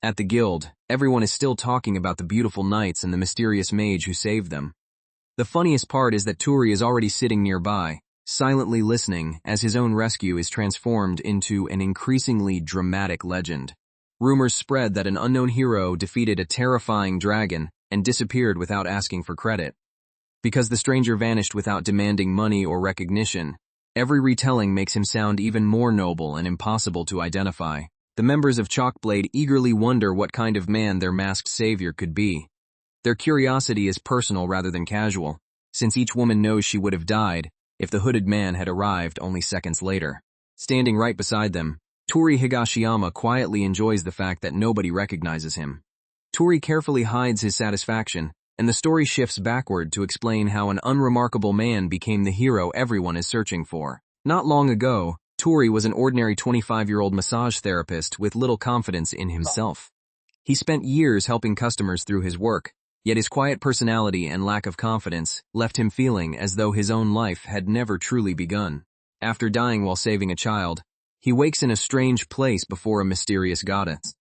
At the guild, everyone is still talking about the beautiful knights and the mysterious mage who saved them. The funniest part is that Touri is already sitting nearby, silently listening as his own rescue is transformed into an increasingly dramatic legend. Rumors spread that an unknown hero defeated a terrifying dragon and disappeared without asking for credit. Because the stranger vanished without demanding money or recognition, every retelling makes him sound even more noble and impossible to identify. The members of Chalkblade eagerly wonder what kind of man their masked savior could be. Their curiosity is personal rather than casual, since each woman knows she would have died if the hooded man had arrived only seconds later. Standing right beside them, Touri Higashiyama quietly enjoys the fact that nobody recognizes him. Touri carefully hides his satisfaction, and the story shifts backward to explain how an unremarkable man became the hero everyone is searching for. Not long ago, Touri was an ordinary 25-year-old massage therapist with little confidence in himself. He spent years helping customers through his work, yet his quiet personality and lack of confidence left him feeling as though his own life had never truly begun. After dying while saving a child, he wakes in a strange place before a mysterious goddess.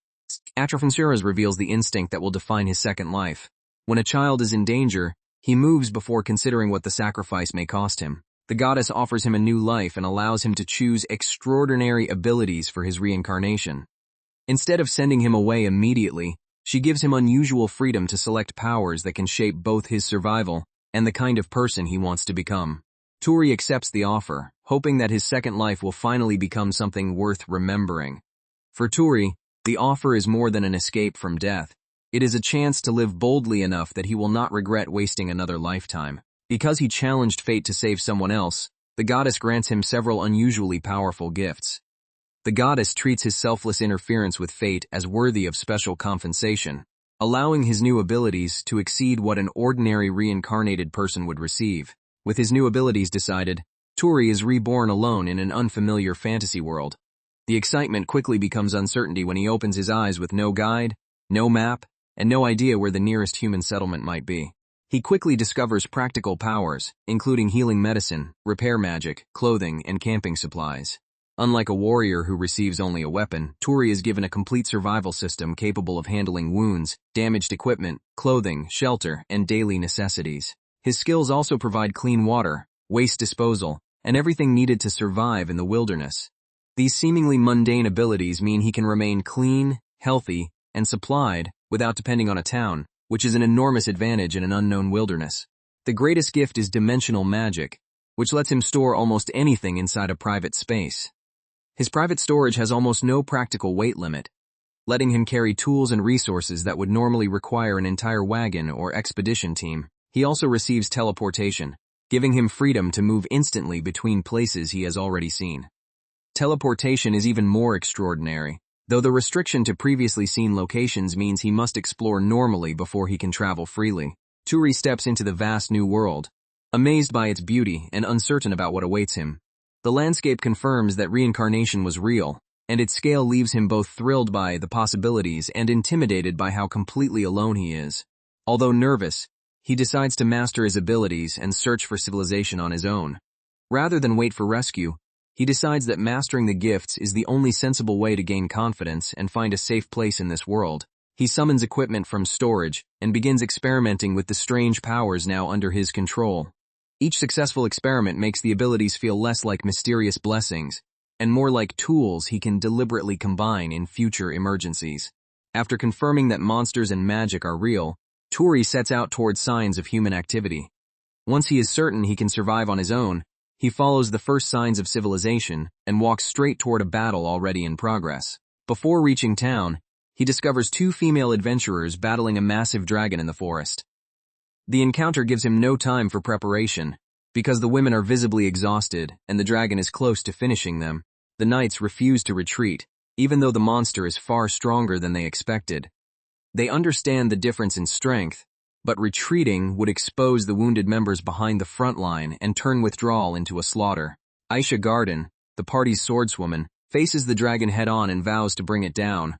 Atrafansuras reveals the instinct that will define his second life. When a child is in danger, he moves before considering what the sacrifice may cost him. The goddess offers him a new life and allows him to choose extraordinary abilities for his reincarnation. Instead of sending him away immediately, she gives him unusual freedom to select powers that can shape both his survival and the kind of person he wants to become. Touri accepts the offer, hoping that his second life will finally become something worth remembering. For Touri, the offer is more than an escape from death. It is a chance to live boldly enough that he will not regret wasting another lifetime. Because he challenged fate to save someone else, the goddess grants him several unusually powerful gifts. The goddess treats his selfless interference with fate as worthy of special compensation, allowing his new abilities to exceed what an ordinary reincarnated person would receive. With his new abilities decided, Touri is reborn alone in an unfamiliar fantasy world. The excitement quickly becomes uncertainty when he opens his eyes with no guide, no map, and no idea where the nearest human settlement might be. He quickly discovers practical powers, including healing medicine, repair magic, clothing, and camping supplies. Unlike a warrior who receives only a weapon, Touri is given a complete survival system capable of handling wounds, damaged equipment, clothing, shelter, and daily necessities. His skills also provide clean water, waste disposal, and everything needed to survive in the wilderness. These seemingly mundane abilities mean he can remain clean, healthy, and supplied without depending on a town, which is an enormous advantage in an unknown wilderness. The greatest gift is dimensional magic, which lets him store almost anything inside a private space. His private storage has almost no practical weight limit, letting him carry tools and resources that would normally require an entire wagon or expedition team. He also receives teleportation, giving him freedom to move instantly between places he has already seen. Teleportation is even more extraordinary, though the restriction to previously seen locations means he must explore normally before he can travel freely. Touri steps into the vast new world, amazed by its beauty and uncertain about what awaits him. The landscape confirms that reincarnation was real, and its scale leaves him both thrilled by the possibilities and intimidated by how completely alone he is. Although nervous, he decides to master his abilities and search for civilization on his own. Rather than wait for rescue, he decides that mastering the gifts is the only sensible way to gain confidence and find a safe place in this world. He summons equipment from storage and begins experimenting with the strange powers now under his control. Each successful experiment makes the abilities feel less like mysterious blessings and more like tools he can deliberately combine in future emergencies. After confirming that monsters and magic are real, Touri sets out towards signs of human activity. Once he is certain he can survive on his own, he follows the first signs of civilization and walks straight toward a battle already in progress. Before reaching town, he discovers two female adventurers battling a massive dragon in the forest. The encounter gives him no time for preparation. Because the women are visibly exhausted and the dragon is close to finishing them, the knights refuse to retreat, even though the monster is far stronger than they expected. They understand the difference in strength, but retreating would expose the wounded members behind the front line and turn withdrawal into a slaughter. Aisha Garden, the party's swordswoman, faces the dragon head-on and vows to bring it down.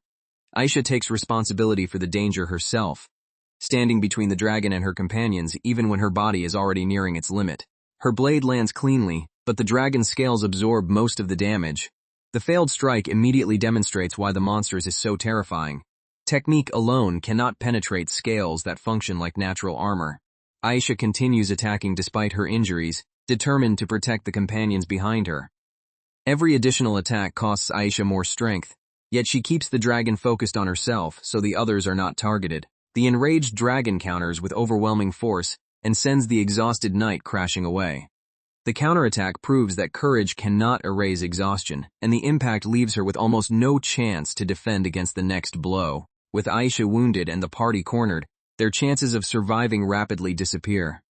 Aisha takes responsibility for the danger herself, standing between the dragon and her companions even when her body is already nearing its limit. Her blade lands cleanly, but the dragon's scales absorb most of the damage. The failed strike immediately demonstrates why the monster is so terrifying. Technique alone cannot penetrate scales that function like natural armor. Aisha continues attacking despite her injuries, determined to protect the companions behind her. Every additional attack costs Aisha more strength, yet she keeps the dragon focused on herself so the others are not targeted. The enraged dragon counters with overwhelming force and sends the exhausted knight crashing away. The counterattack proves that courage cannot erase exhaustion, and the impact leaves her with almost no chance to defend against the next blow. With Aisha wounded and the party cornered, their chances of surviving rapidly disappear.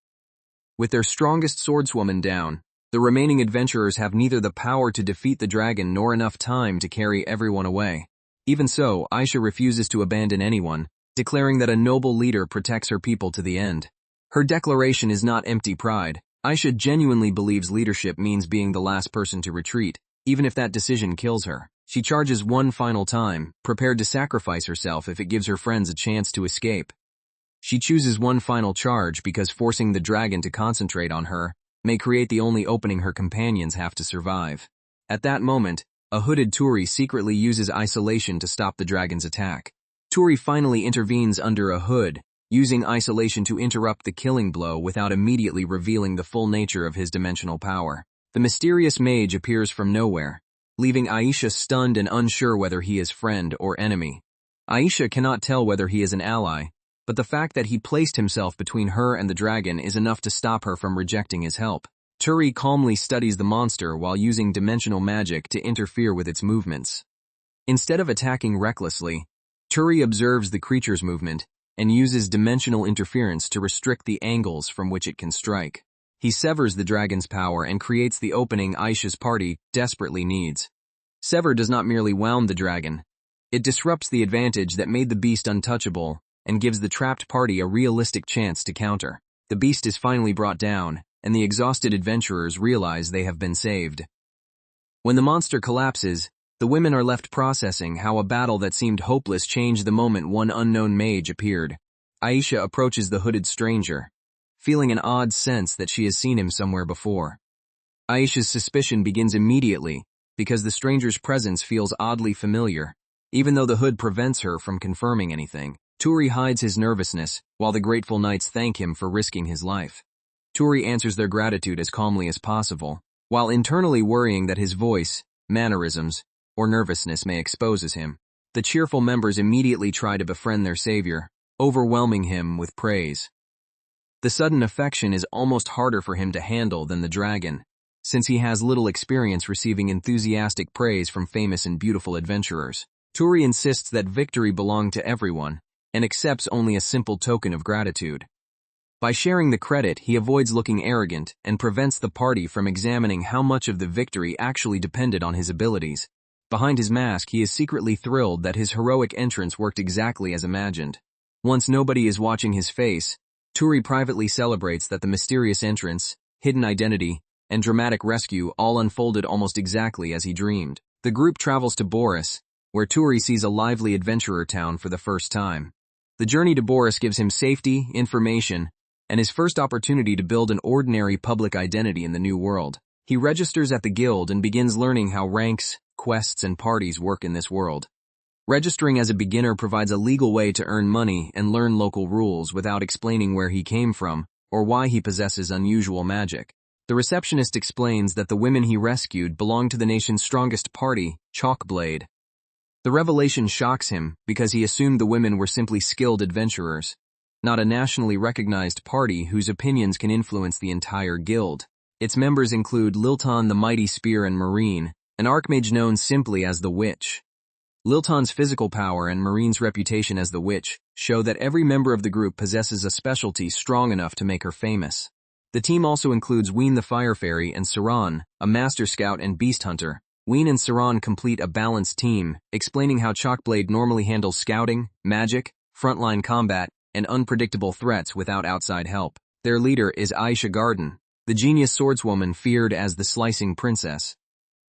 With their strongest swordswoman down, the remaining adventurers have neither the power to defeat the dragon nor enough time to carry everyone away. Even so, Aisha refuses to abandon anyone, declaring that a noble leader protects her people to the end. Her declaration is not empty pride. Aisha genuinely believes leadership means being the last person to retreat, even if that decision kills her. She charges one final time, prepared to sacrifice herself if it gives her friends a chance to escape. She chooses one final charge because forcing the dragon to concentrate on her may create the only opening her companions have to survive. At that moment, a hooded Touri secretly uses isolation to stop the dragon's attack. Touri finally intervenes under a hood, using isolation to interrupt the killing blow without immediately revealing the full nature of his dimensional power. The mysterious mage appears from nowhere, leaving Aisha stunned and unsure whether he is friend or enemy. Aisha cannot tell whether he is an ally, but the fact that he placed himself between her and the dragon is enough to stop her from rejecting his help. Touri calmly studies the monster while using dimensional magic to interfere with its movements. Instead of attacking recklessly, Touri observes the creature's movement and uses dimensional interference to restrict the angles from which it can strike. He severs the dragon's power and creates the opening Aisha's party desperately needs. Sever does not merely wound the dragon. It disrupts the advantage that made the beast untouchable and gives the trapped party a realistic chance to counter. The beast is finally brought down, and the exhausted adventurers realize they have been saved. When the monster collapses, the women are left processing how a battle that seemed hopeless changed the moment one unknown mage appeared. Aisha approaches the hooded stranger, feeling an odd sense that she has seen him somewhere before. Aisha's suspicion begins immediately because the stranger's presence feels oddly familiar, even though the hood prevents her from confirming anything. Touri hides his nervousness, while the grateful knights thank him for risking his life. Touri answers their gratitude as calmly as possible, while internally worrying that his voice, mannerisms, or nervousness may expose him. The cheerful members immediately try to befriend their savior, overwhelming him with praise. The sudden affection is almost harder for him to handle than the dragon, since he has little experience receiving enthusiastic praise from famous and beautiful adventurers. Touri insists that victory belonged to everyone, and accepts only a simple token of gratitude. By sharing the credit, he avoids looking arrogant and prevents the party from examining how much of the victory actually depended on his abilities. Behind his mask, he is secretly thrilled that his heroic entrance worked exactly as imagined. Once nobody is watching his face, Touri privately celebrates that the mysterious entrance, hidden identity, and dramatic rescue all unfolded almost exactly as he dreamed. The group travels to Boris, where Touri sees a lively adventurer town for the first time. The journey to Boris gives him safety, information, and his first opportunity to build an ordinary public identity in the new world. He registers at the guild and begins learning how ranks, quests, and parties work in this world. Registering as a beginner provides a legal way to earn money and learn local rules without explaining where he came from or why he possesses unusual magic. The receptionist explains that the women he rescued belong to the nation's strongest party, Chalkblade. The revelation shocks him because he assumed the women were simply skilled adventurers, not a nationally recognized party whose opinions can influence the entire guild. Its members include Lilton the Mighty Spear and Marine, an archmage known simply as the Witch. Lilton's physical power and Marine's reputation as the Witch show that every member of the group possesses a specialty strong enough to make her famous. The team also includes Ween the Fire Fairy and Saran, a master scout and beast hunter. Ween and Saran complete a balanced team, explaining how Chalkblade normally handles scouting, magic, frontline combat, and unpredictable threats without outside help. Their leader is Aisha Garden, the genius swordswoman feared as the Slicing Princess.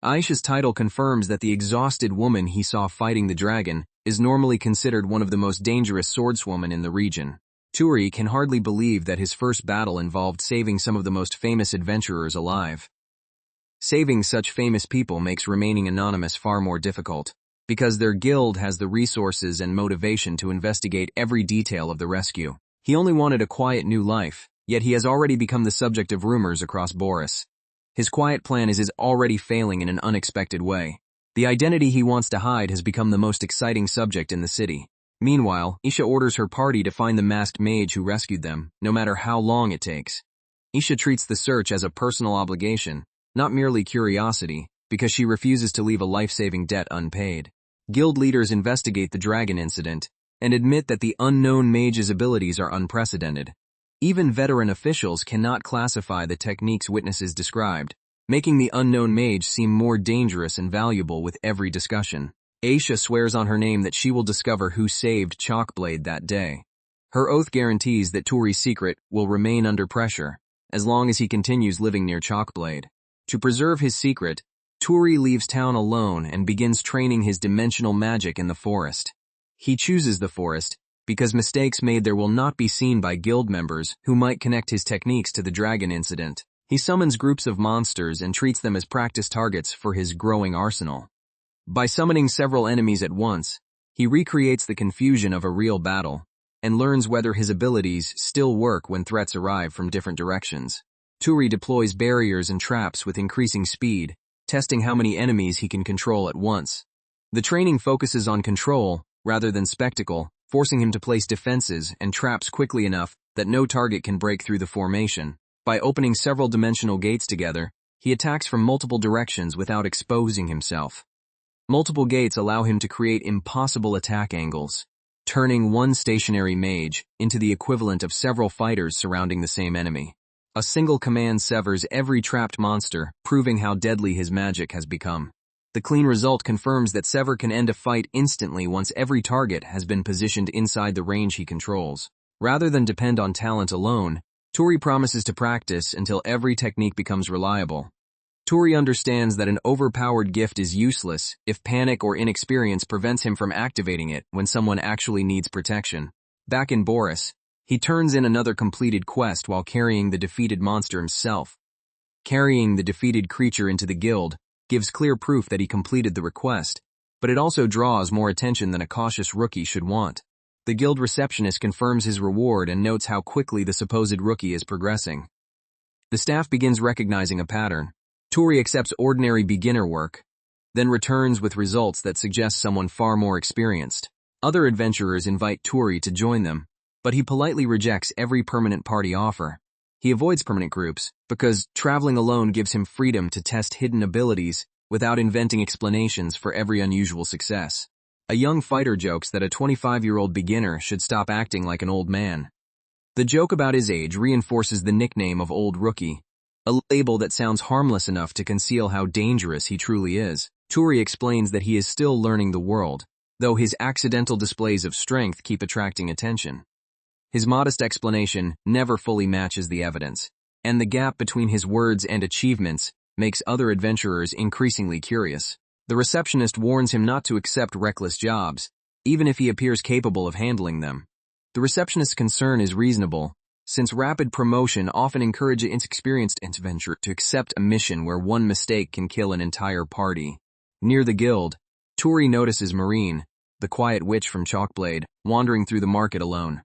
Aisha's title confirms that the exhausted woman he saw fighting the dragon is normally considered one of the most dangerous swordswomen in the region. Touri can hardly believe that his first battle involved saving some of the most famous adventurers alive. Saving such famous people makes remaining anonymous far more difficult. because their guild has the resources and motivation to investigate every detail of the rescue. He only wanted a quiet new life, yet he has already become the subject of rumors across Boris. His quiet plan is already failing in an unexpected way. The identity he wants to hide has become the most exciting subject in the city. Meanwhile, Isha orders her party to find the masked mage who rescued them, no matter how long it takes. Isha treats the search as a personal obligation, not merely curiosity, because she refuses to leave a life-saving debt unpaid. Guild leaders investigate the dragon incident and admit that the unknown mage's abilities are unprecedented. Even veteran officials cannot classify the techniques witnesses described, making the unknown mage seem more dangerous and valuable with every discussion. Aisha swears on her name that she will discover who saved Chalkblade that day. Her oath guarantees that Touri's secret will remain under pressure, as long as he continues living near Chalkblade. To preserve his secret, Touri leaves town alone and begins training his dimensional magic in the forest. He chooses the forest because mistakes made there will not be seen by guild members who might connect his techniques to the dragon incident. He summons groups of monsters and treats them as practice targets for his growing arsenal. By summoning several enemies at once, he recreates the confusion of a real battle and learns whether his abilities still work when threats arrive from different directions. Touri deploys barriers and traps with increasing speed, testing how many enemies he can control at once. The training focuses on control rather than spectacle, forcing him to place defenses and traps quickly enough that no target can break through the formation. By opening several dimensional gates together, he attacks from multiple directions without exposing himself. Multiple gates allow him to create impossible attack angles, turning one stationary mage into the equivalent of several fighters surrounding the same enemy. A single command severs every trapped monster, proving how deadly his magic has become. The clean result confirms that Sever can end a fight instantly once every target has been positioned inside the range he controls. Rather than depend on talent alone, Touri promises to practice until every technique becomes reliable. Touri understands that an overpowered gift is useless if panic or inexperience prevents him from activating it when someone actually needs protection. Back in Boris, he turns in another completed quest while carrying the defeated monster himself. Carrying the defeated creature into the guild gives clear proof that he completed the request, but it also draws more attention than a cautious rookie should want. The guild receptionist confirms his reward and notes how quickly the supposed rookie is progressing. The staff begins recognizing a pattern. Touri accepts ordinary beginner work, then returns with results that suggest someone far more experienced. Other adventurers invite Touri to join them, but he politely rejects every permanent party offer. He avoids permanent groups because traveling alone gives him freedom to test hidden abilities without inventing explanations for every unusual success. A young fighter jokes that a 25-year-old beginner should stop acting like an old man. The joke about his age reinforces the nickname of Old Rookie, a label that sounds harmless enough to conceal how dangerous he truly is. Touri explains that he is still learning the world, though his accidental displays of strength keep attracting attention. His modest explanation never fully matches the evidence, and the gap between his words and achievements makes other adventurers increasingly curious. The receptionist warns him not to accept reckless jobs, even if he appears capable of handling them. The receptionist's concern is reasonable, since rapid promotion often encourages inexperienced adventurer to accept a mission where one mistake can kill an entire party. Near the guild, Touri notices Marine, the quiet witch from Chalkblade, wandering through the market alone.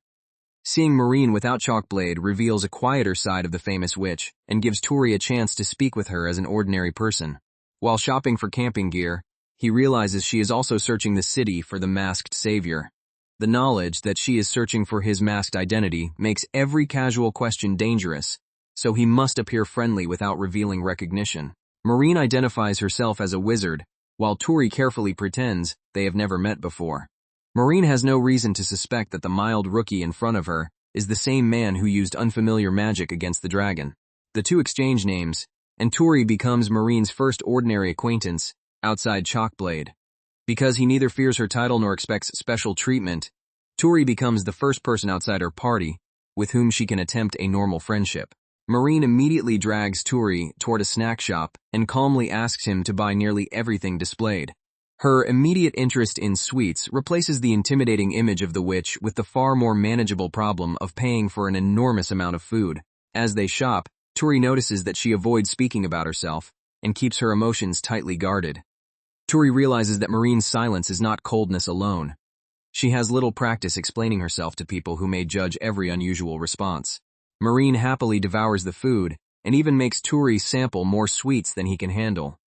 Seeing Marine without Chalkblade reveals a quieter side of the famous witch and gives Touri a chance to speak with her as an ordinary person. While shopping for camping gear, he realizes she is also searching the city for the masked savior. The knowledge that she is searching for his masked identity makes every casual question dangerous, so he must appear friendly without revealing recognition. Marine identifies herself as a wizard, while Touri carefully pretends they have never met before. Marine has no reason to suspect that the mild rookie in front of her is the same man who used unfamiliar magic against the dragon. The two exchange names, and Touri becomes Marine's first ordinary acquaintance outside Chalkblade. Because he neither fears her title nor expects special treatment, Touri becomes the first person outside her party with whom she can attempt a normal friendship. Marine immediately drags Touri toward a snack shop and calmly asks him to buy nearly everything displayed. Her immediate interest in sweets replaces the intimidating image of the witch with the far more manageable problem of paying for an enormous amount of food. As they shop, Touri notices that she avoids speaking about herself and keeps her emotions tightly guarded. Touri realizes that Marine's silence is not coldness alone. She has little practice explaining herself to people who may judge every unusual response. Marine happily devours the food, and even makes Touri sample more sweets than he can handle.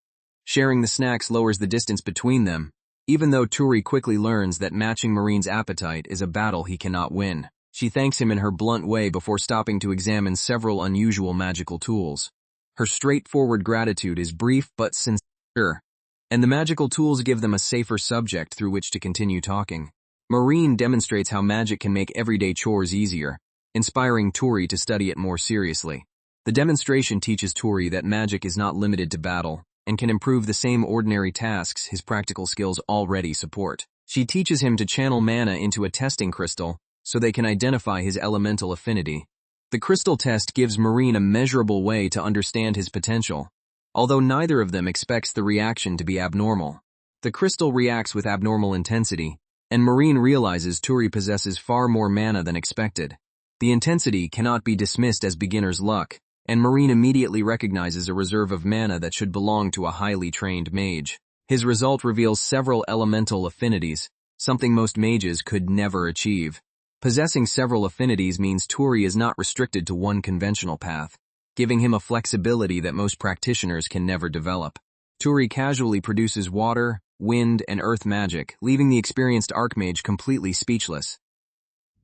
Sharing the snacks lowers the distance between them, even though Touri quickly learns that matching Marine's appetite is a battle he cannot win. She thanks him in her blunt way before stopping to examine several unusual magical tools. Her straightforward gratitude is brief but sincere, and the magical tools give them a safer subject through which to continue talking. Marine demonstrates how magic can make everyday chores easier, inspiring Touri to study it more seriously. The demonstration teaches Touri that magic is not limited to battle, and can improve the same ordinary tasks his practical skills already support. She teaches him to channel mana into a testing crystal, so they can identify his elemental affinity. The crystal test gives Marine a measurable way to understand his potential, although neither of them expects the reaction to be abnormal. The crystal reacts with abnormal intensity, and Marine realizes Touri possesses far more mana than expected. The intensity cannot be dismissed as beginner's luck, and Marine immediately recognizes a reserve of mana that should belong to a highly trained mage. His result reveals several elemental affinities, something most mages could never achieve. Possessing several affinities means Touri is not restricted to one conventional path, giving him a flexibility that most practitioners can never develop. Touri casually produces water, wind, and earth magic, leaving the experienced archmage completely speechless.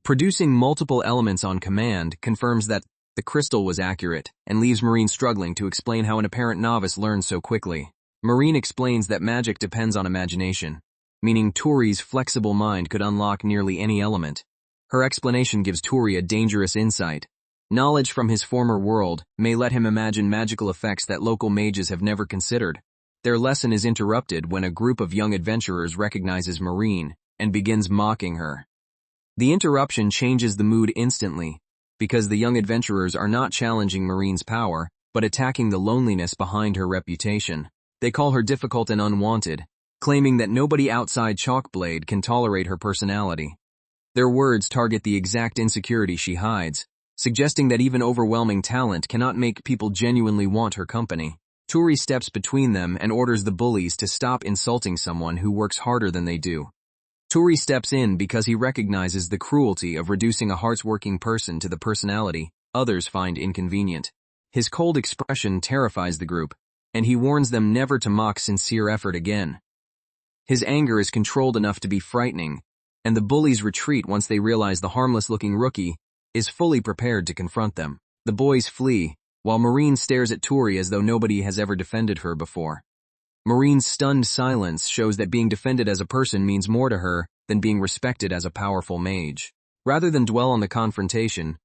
Producing multiple elements on command confirms that the crystal was accurate, and leaves Marine struggling to explain how an apparent novice learned so quickly. Marine explains that magic depends on imagination, meaning Touri's flexible mind could unlock nearly any element. Her explanation gives Touri a dangerous insight. Knowledge from his former world may let him imagine magical effects that local mages have never considered. Their lesson is interrupted when a group of young adventurers recognizes Marine and begins mocking her. The interruption changes the mood instantly, because the young adventurers are not challenging Marine's power, but attacking the loneliness behind her reputation. They call her difficult and unwanted, claiming that nobody outside Chalkblade can tolerate her personality. Their words target the exact insecurity she hides, suggesting that even overwhelming talent cannot make people genuinely want her company. Touri steps between them and orders the bullies to stop insulting someone who works harder than they do. Touri steps in because he recognizes the cruelty of reducing a hardworking person to the personality others find inconvenient. His cold expression terrifies the group, and he warns them never to mock sincere effort again. His anger is controlled enough to be frightening, and the bullies retreat once they realize the harmless-looking rookie is fully prepared to confront them. The boys flee, while Marine stares at Touri as though nobody has ever defended her before. Marine's stunned silence shows that being defended as a person means more to her than being respected as a powerful mage. Rather than dwell on the confrontation,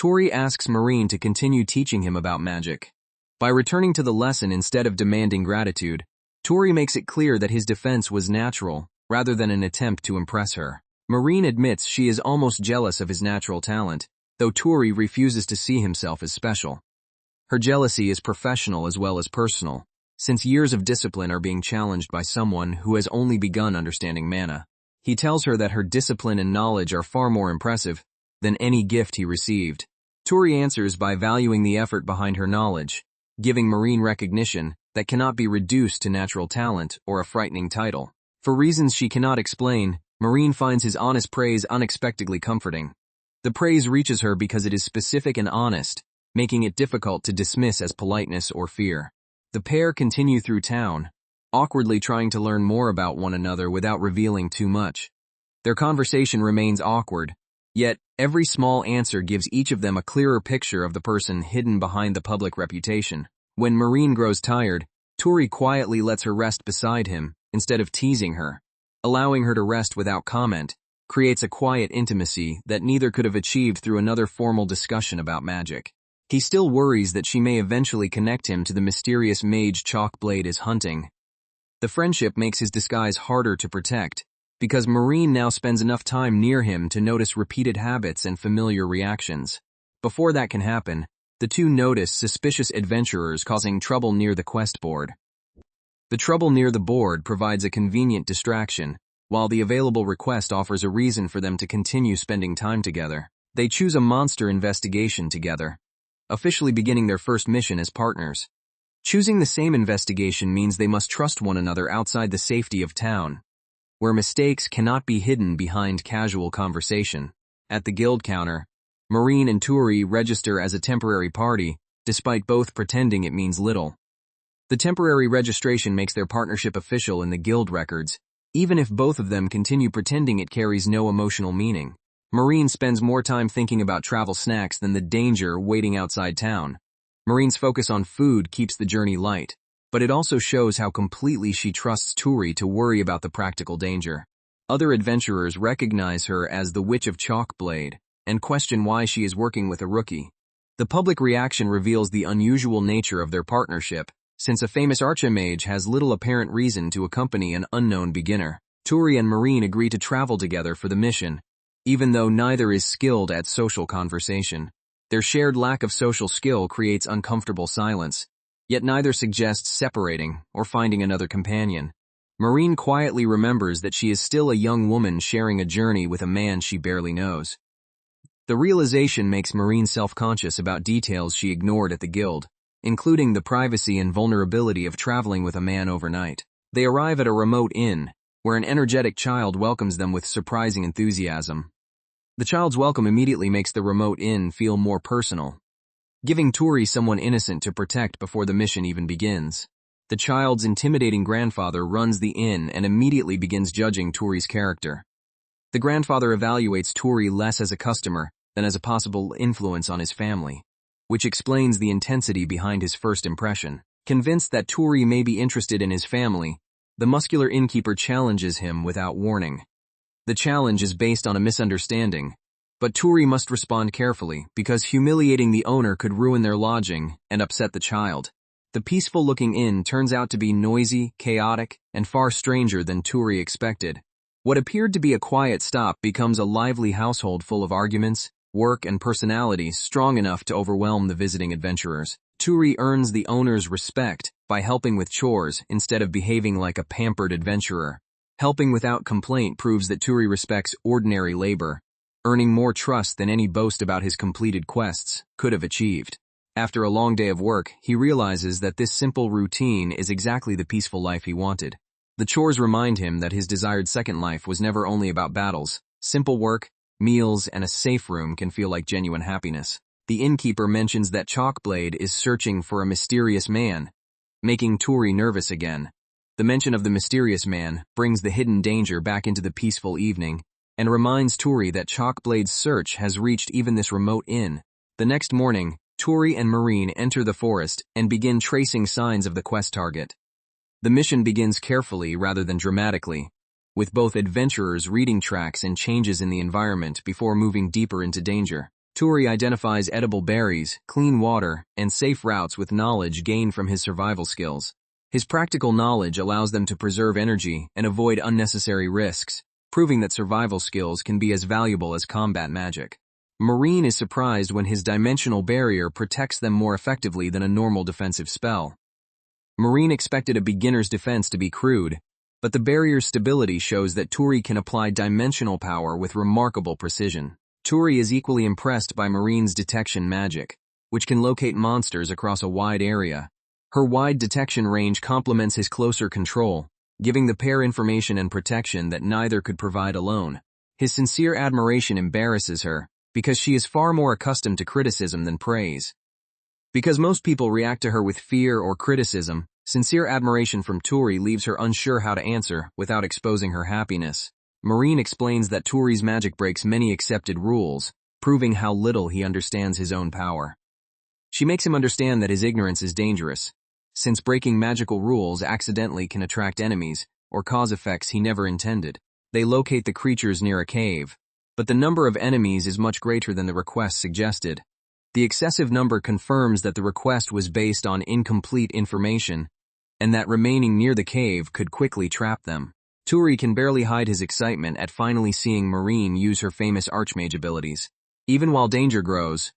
Touri asks Marine to continue teaching him about magic. By returning to the lesson instead of demanding gratitude, Touri makes it clear that his defense was natural, rather than an attempt to impress her. Marine admits she is almost jealous of his natural talent, though Touri refuses to see himself as special. Her jealousy is professional as well as personal, since years of discipline are being challenged by someone who has only begun understanding mana. He tells her that her discipline and knowledge are far more impressive than any gift he received. Touri answers by valuing the effort behind her knowledge, giving Marine recognition that cannot be reduced to natural talent or a frightening title. For reasons she cannot explain, Marine finds his honest praise unexpectedly comforting. The praise reaches her because it is specific and honest, making it difficult to dismiss as politeness or fear. The pair continue through town, awkwardly trying to learn more about one another without revealing too much. Their conversation remains awkward, yet every small answer gives each of them a clearer picture of the person hidden behind the public reputation. When Marine grows tired, Touri quietly lets her rest beside him instead of teasing her. Allowing her to rest without comment creates a quiet intimacy that neither could have achieved through another formal discussion about magic. He still worries that she may eventually connect him to the mysterious mage Chalkblade is hunting. The friendship makes his disguise harder to protect, because Marine now spends enough time near him to notice repeated habits and familiar reactions. Before that can happen, the two notice suspicious adventurers causing trouble near the quest board. The trouble near the board provides a convenient distraction, while the available request offers a reason for them to continue spending time together. They choose a monster investigation together, officially beginning their first mission as partners. Choosing the same investigation means they must trust one another outside the safety of town, where mistakes cannot be hidden behind casual conversation. At the guild counter, Marine and Touri register as a temporary party, despite both pretending it means little. The temporary registration makes their partnership official in the guild records, even if both of them continue pretending it carries no emotional meaning. Marine spends more time thinking about travel snacks than the danger waiting outside town. Marine's focus on food keeps the journey light, but it also shows how completely she trusts Touri to worry about the practical danger. Other adventurers recognize her as the Witch of Chalkblade and question why she is working with a rookie. The public reaction reveals the unusual nature of their partnership, since a famous archimage has little apparent reason to accompany an unknown beginner. Touri and Marine agree to travel together for the mission, even though neither is skilled at social conversation. Their shared lack of social skill creates uncomfortable silence, yet neither suggests separating or finding another companion. Marine quietly remembers that she is still a young woman sharing a journey with a man she barely knows. The realization makes Marine self-conscious about details she ignored at the guild, including the privacy and vulnerability of traveling with a man overnight. They arrive at a remote inn, where an energetic child welcomes them with surprising enthusiasm. The child's welcome immediately makes the remote inn feel more personal, giving Touri someone innocent to protect before the mission even begins. The child's intimidating grandfather runs the inn and immediately begins judging Touri's character. The grandfather evaluates Touri less as a customer than as a possible influence on his family, which explains the intensity behind his first impression. Convinced that Touri may be interested in his family, the muscular innkeeper challenges him without warning. The challenge is based on a misunderstanding, but Touri must respond carefully because humiliating the owner could ruin their lodging and upset the child. The peaceful-looking inn turns out to be noisy, chaotic, and far stranger than Touri expected. What appeared to be a quiet stop becomes a lively household full of arguments, work, and personalities strong enough to overwhelm the visiting adventurers. Touri earns the owner's respect by helping with chores instead of behaving like a pampered adventurer. Helping without complaint proves that Touri respects ordinary labor, earning more trust than any boast about his completed quests could have achieved. After a long day of work, he realizes that this simple routine is exactly the peaceful life he wanted. The chores remind him that his desired second life was never only about battles. Simple work, meals, and a safe room can feel like genuine happiness. The innkeeper mentions that Chalkblade is searching for a mysterious man, making Touri nervous again. The mention of the mysterious man brings the hidden danger back into the peaceful evening and reminds Touri that Chalkblade's search has reached even this remote inn. The next morning, Touri and Marine enter the forest and begin tracing signs of the quest target. The mission begins carefully rather than dramatically, with both adventurers reading tracks and changes in the environment before moving deeper into danger. Touri identifies edible berries, clean water, and safe routes with knowledge gained from his survival skills. His practical knowledge allows them to preserve energy and avoid unnecessary risks, proving that survival skills can be as valuable as combat magic. Marine is surprised when his dimensional barrier protects them more effectively than a normal defensive spell. Marine expected a beginner's defense to be crude, but the barrier's stability shows that Touri can apply dimensional power with remarkable precision. Touri is equally impressed by Marine's detection magic, which can locate monsters across a wide area. Her wide detection range complements his closer control, giving the pair information and protection that neither could provide alone. His sincere admiration embarrasses her, because she is far more accustomed to criticism than praise. Because most people react to her with fear or criticism, sincere admiration from Touri leaves her unsure how to answer without exposing her happiness. Marine explains that Touri's magic breaks many accepted rules, proving how little he understands his own power. She makes him understand that his ignorance is dangerous, since breaking magical rules accidentally can attract enemies or cause effects he never intended. They locate the creatures near a cave, but the number of enemies is much greater than the request suggested. The excessive number confirms that the request was based on incomplete information, and that remaining near the cave could quickly trap them. Touri can barely hide his excitement at finally seeing Marine use her famous archmage abilities. Even while danger grows,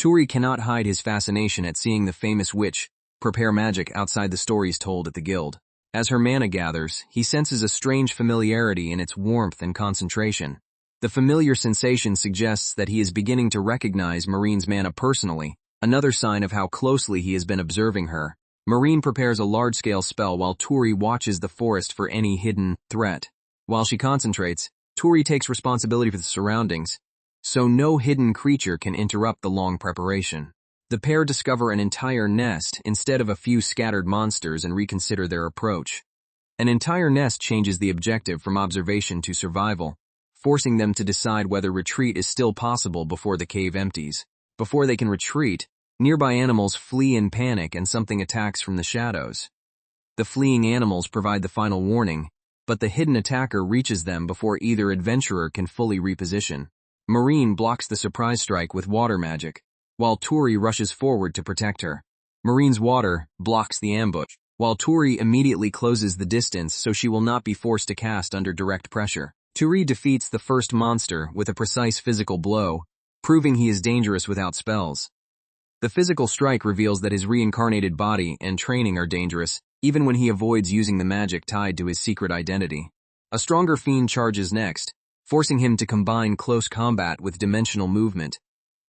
Touri cannot hide his fascination at seeing the famous witch prepare magic outside the stories told at the guild. As her mana gathers, he senses a strange familiarity in its warmth and concentration. The familiar sensation suggests that he is beginning to recognize Marine's mana personally, another sign of how closely he has been observing her. Marine prepares a large-scale spell while Touri watches the forest for any hidden threat. While she concentrates, Touri takes responsibility for the surroundings, so no hidden creature can interrupt the long preparation. The pair discover an entire nest instead of a few scattered monsters and reconsider their approach. An entire nest changes the objective from observation to survival, forcing them to decide whether retreat is still possible before the cave empties. Before they can retreat, nearby animals flee in panic and something attacks from the shadows. The fleeing animals provide the final warning, but the hidden attacker reaches them before either adventurer can fully reposition. Marine blocks the surprise strike with water magic, while Touri rushes forward to protect her. Marine's water blocks the ambush, while Touri immediately closes the distance so she will not be forced to cast under direct pressure. Touri defeats the first monster with a precise physical blow, proving he is dangerous without spells. The physical strike reveals that his reincarnated body and training are dangerous, even when he avoids using the magic tied to his secret identity. A stronger fiend charges next, forcing him to combine close combat with dimensional movement.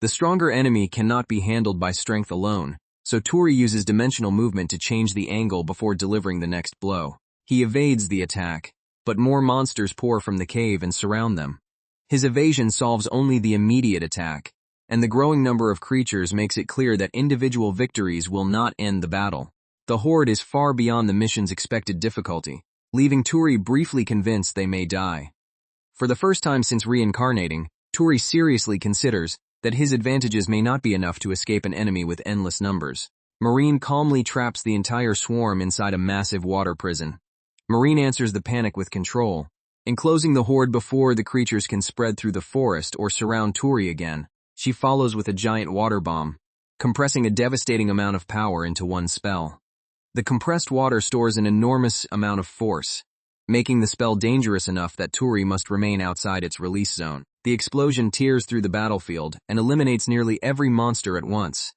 The stronger enemy cannot be handled by strength alone, so Touri uses dimensional movement to change the angle before delivering the next blow. He evades the attack, but more monsters pour from the cave and surround them. His evasion solves only the immediate attack, and the growing number of creatures makes it clear that individual victories will not end the battle. The horde is far beyond the mission's expected difficulty, leaving Touri briefly convinced they may die. For the first time since reincarnating, Touri seriously considers that his advantages may not be enough to escape an enemy with endless numbers. Marine calmly traps the entire swarm inside a massive water prison. Marine answers the panic with control, enclosing the horde before the creatures can spread through the forest or surround Touri again. She follows with a giant water bomb, compressing a devastating amount of power into one spell. The compressed water stores an enormous amount of force, making the spell dangerous enough that Touri must remain outside its release zone. The explosion tears through the battlefield and eliminates nearly every monster at once.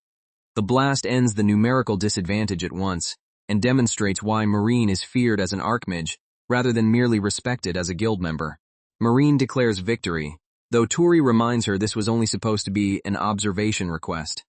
The blast ends the numerical disadvantage at once and demonstrates why Marine is feared as an archmage rather than merely respected as a guild member. Marine declares victory, though Touri reminds her this was only supposed to be an observation request.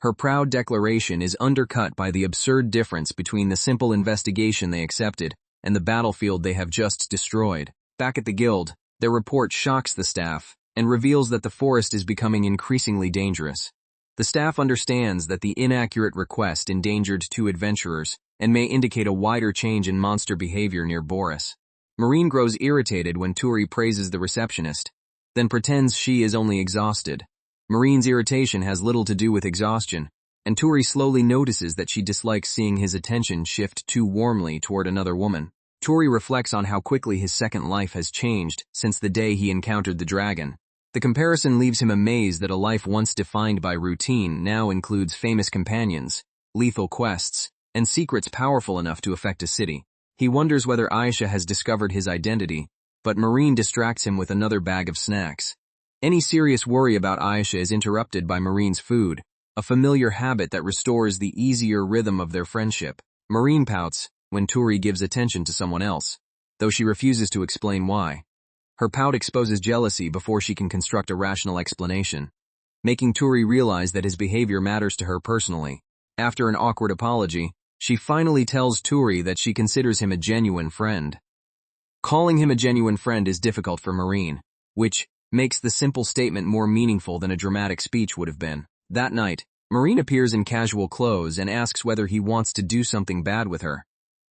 Her proud declaration is undercut by the absurd difference between the simple investigation they accepted and the battlefield they have just destroyed. Back at the guild, their report shocks the staff and reveals that the forest is becoming increasingly dangerous. The staff understands that the inaccurate request endangered 2 adventurers and may indicate a wider change in monster behavior near Boris. Marine grows irritated when Touri praises the receptionist, then pretends she is only exhausted. Marine's irritation has little to do with exhaustion, and Touri slowly notices that she dislikes seeing his attention shift too warmly toward another woman. Touri reflects on how quickly his second life has changed since the day he encountered the dragon. The comparison leaves him amazed that a life once defined by routine now includes famous companions, lethal quests, and secrets powerful enough to affect a city. He wonders whether Aisha has discovered his identity, but Marine distracts him with another bag of snacks. Any serious worry about Aisha is interrupted by Marine's food, a familiar habit that restores the easier rhythm of their friendship. Marine pouts when Touri gives attention to someone else, though she refuses to explain why. Her pout exposes jealousy before she can construct a rational explanation, making Touri realize that his behavior matters to her personally. After an awkward apology, she finally tells Touri that she considers him a genuine friend. Calling him a genuine friend is difficult for Marine, which makes the simple statement more meaningful than a dramatic speech would have been. That night, Marine appears in casual clothes and asks whether he wants to do something bad with her.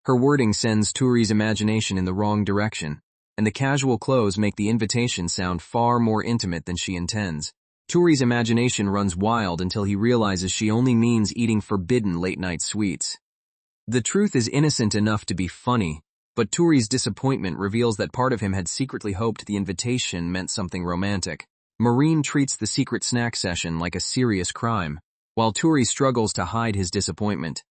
Her wording sends Touri's imagination in the wrong direction, and the casual clothes make the invitation sound far more intimate than she intends. Touri's imagination runs wild until he realizes she only means eating forbidden late-night sweets. The truth is innocent enough to be funny, but Touri's disappointment reveals that part of him had secretly hoped the invitation meant something romantic. Marine treats the secret snack session like a serious crime, while Touri struggles to hide his disappointment.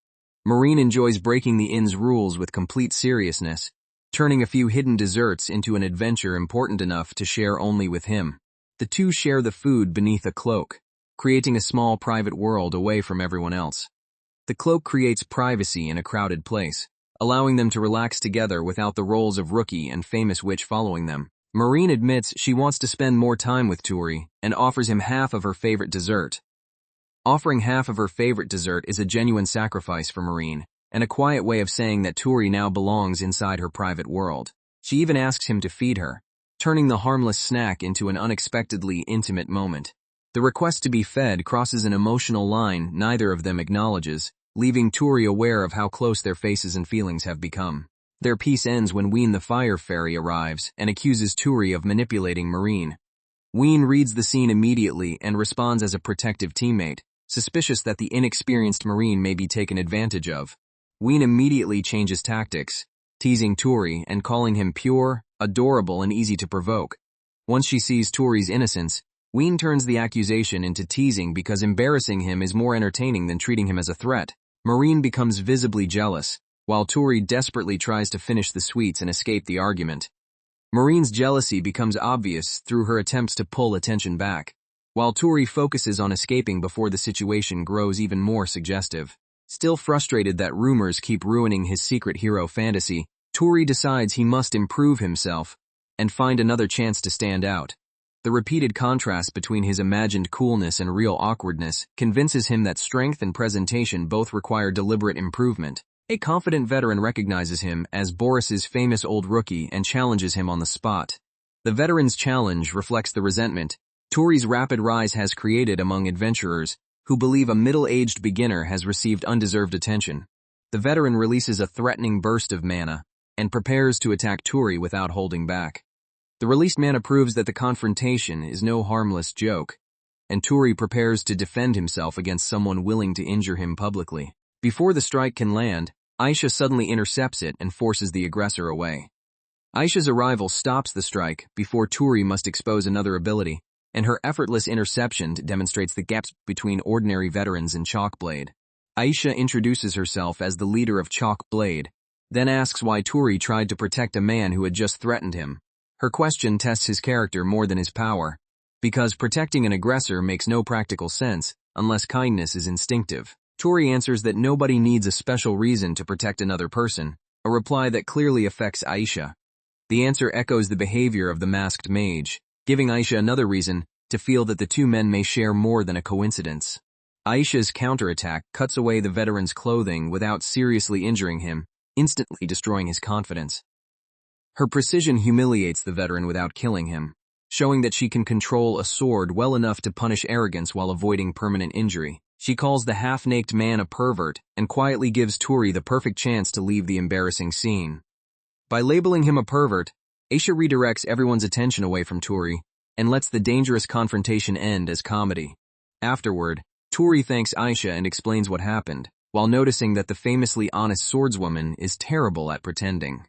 Marine enjoys breaking the inn's rules with complete seriousness, turning a few hidden desserts into an adventure important enough to share only with him. The two share the food beneath a cloak, creating a small private world away from everyone else. The cloak creates privacy in a crowded place, allowing them to relax together without the roles of rookie and famous witch following them. Marine admits she wants to spend more time with Touri and offers him half of her favorite dessert. Offering half of her favorite dessert is a genuine sacrifice for Marine, and a quiet way of saying that Touri now belongs inside her private world. She even asks him to feed her, turning the harmless snack into an unexpectedly intimate moment. The request to be fed crosses an emotional line neither of them acknowledges, leaving Touri aware of how close their faces and feelings have become. Their peace ends when Ween the Fire Fairy arrives and accuses Touri of manipulating Marine. Ween reads the scene immediately and responds as a protective teammate, suspicious that the inexperienced Marine may be taken advantage of. Ween immediately changes tactics, teasing Touri and calling him pure, adorable, and easy to provoke. Once she sees Touri's innocence, Ween turns the accusation into teasing because embarrassing him is more entertaining than treating him as a threat. Marine becomes visibly jealous, while Touri desperately tries to finish the sweets and escape the argument. Marine's jealousy becomes obvious through her attempts to pull attention back, while Touri focuses on escaping before the situation grows even more suggestive. Still frustrated that rumors keep ruining his secret hero fantasy, Touri decides he must improve himself and find another chance to stand out. The repeated contrast between his imagined coolness and real awkwardness convinces him that strength and presentation both require deliberate improvement. A confident veteran recognizes him as Boris's famous old rookie and challenges him on the spot. The veteran's challenge reflects the resentment Touri's rapid rise has created among adventurers who believe a middle-aged beginner has received undeserved attention. The veteran releases a threatening burst of mana and prepares to attack Touri without holding back. The released mana proves that the confrontation is no harmless joke, and Touri prepares to defend himself against someone willing to injure him publicly. Before the strike can land, Aisha suddenly intercepts it and forces the aggressor away. Aisha's arrival stops the strike before Touri must expose another ability, and her effortless interception demonstrates the gaps between ordinary veterans and Chalkblade. Aisha introduces herself as the leader of Chalkblade, then asks why Touri tried to protect a man who had just threatened him. Her question tests his character more than his power, because protecting an aggressor makes no practical sense unless kindness is instinctive. Touri answers that nobody needs a special reason to protect another person, a reply that clearly affects Aisha. The answer echoes the behavior of the masked mage, giving Aisha another reason to feel that the two men may share more than a coincidence. Aisha's counterattack cuts away the veteran's clothing without seriously injuring him, instantly destroying his confidence. Her precision humiliates the veteran without killing him, showing that she can control a sword well enough to punish arrogance while avoiding permanent injury. She calls the half-naked man a pervert and quietly gives Touri the perfect chance to leave the embarrassing scene. By labeling him a pervert, Aisha redirects everyone's attention away from Touri and lets the dangerous confrontation end as comedy. Afterward, Touri thanks Aisha and explains what happened, while noticing that the famously honest swordswoman is terrible at pretending.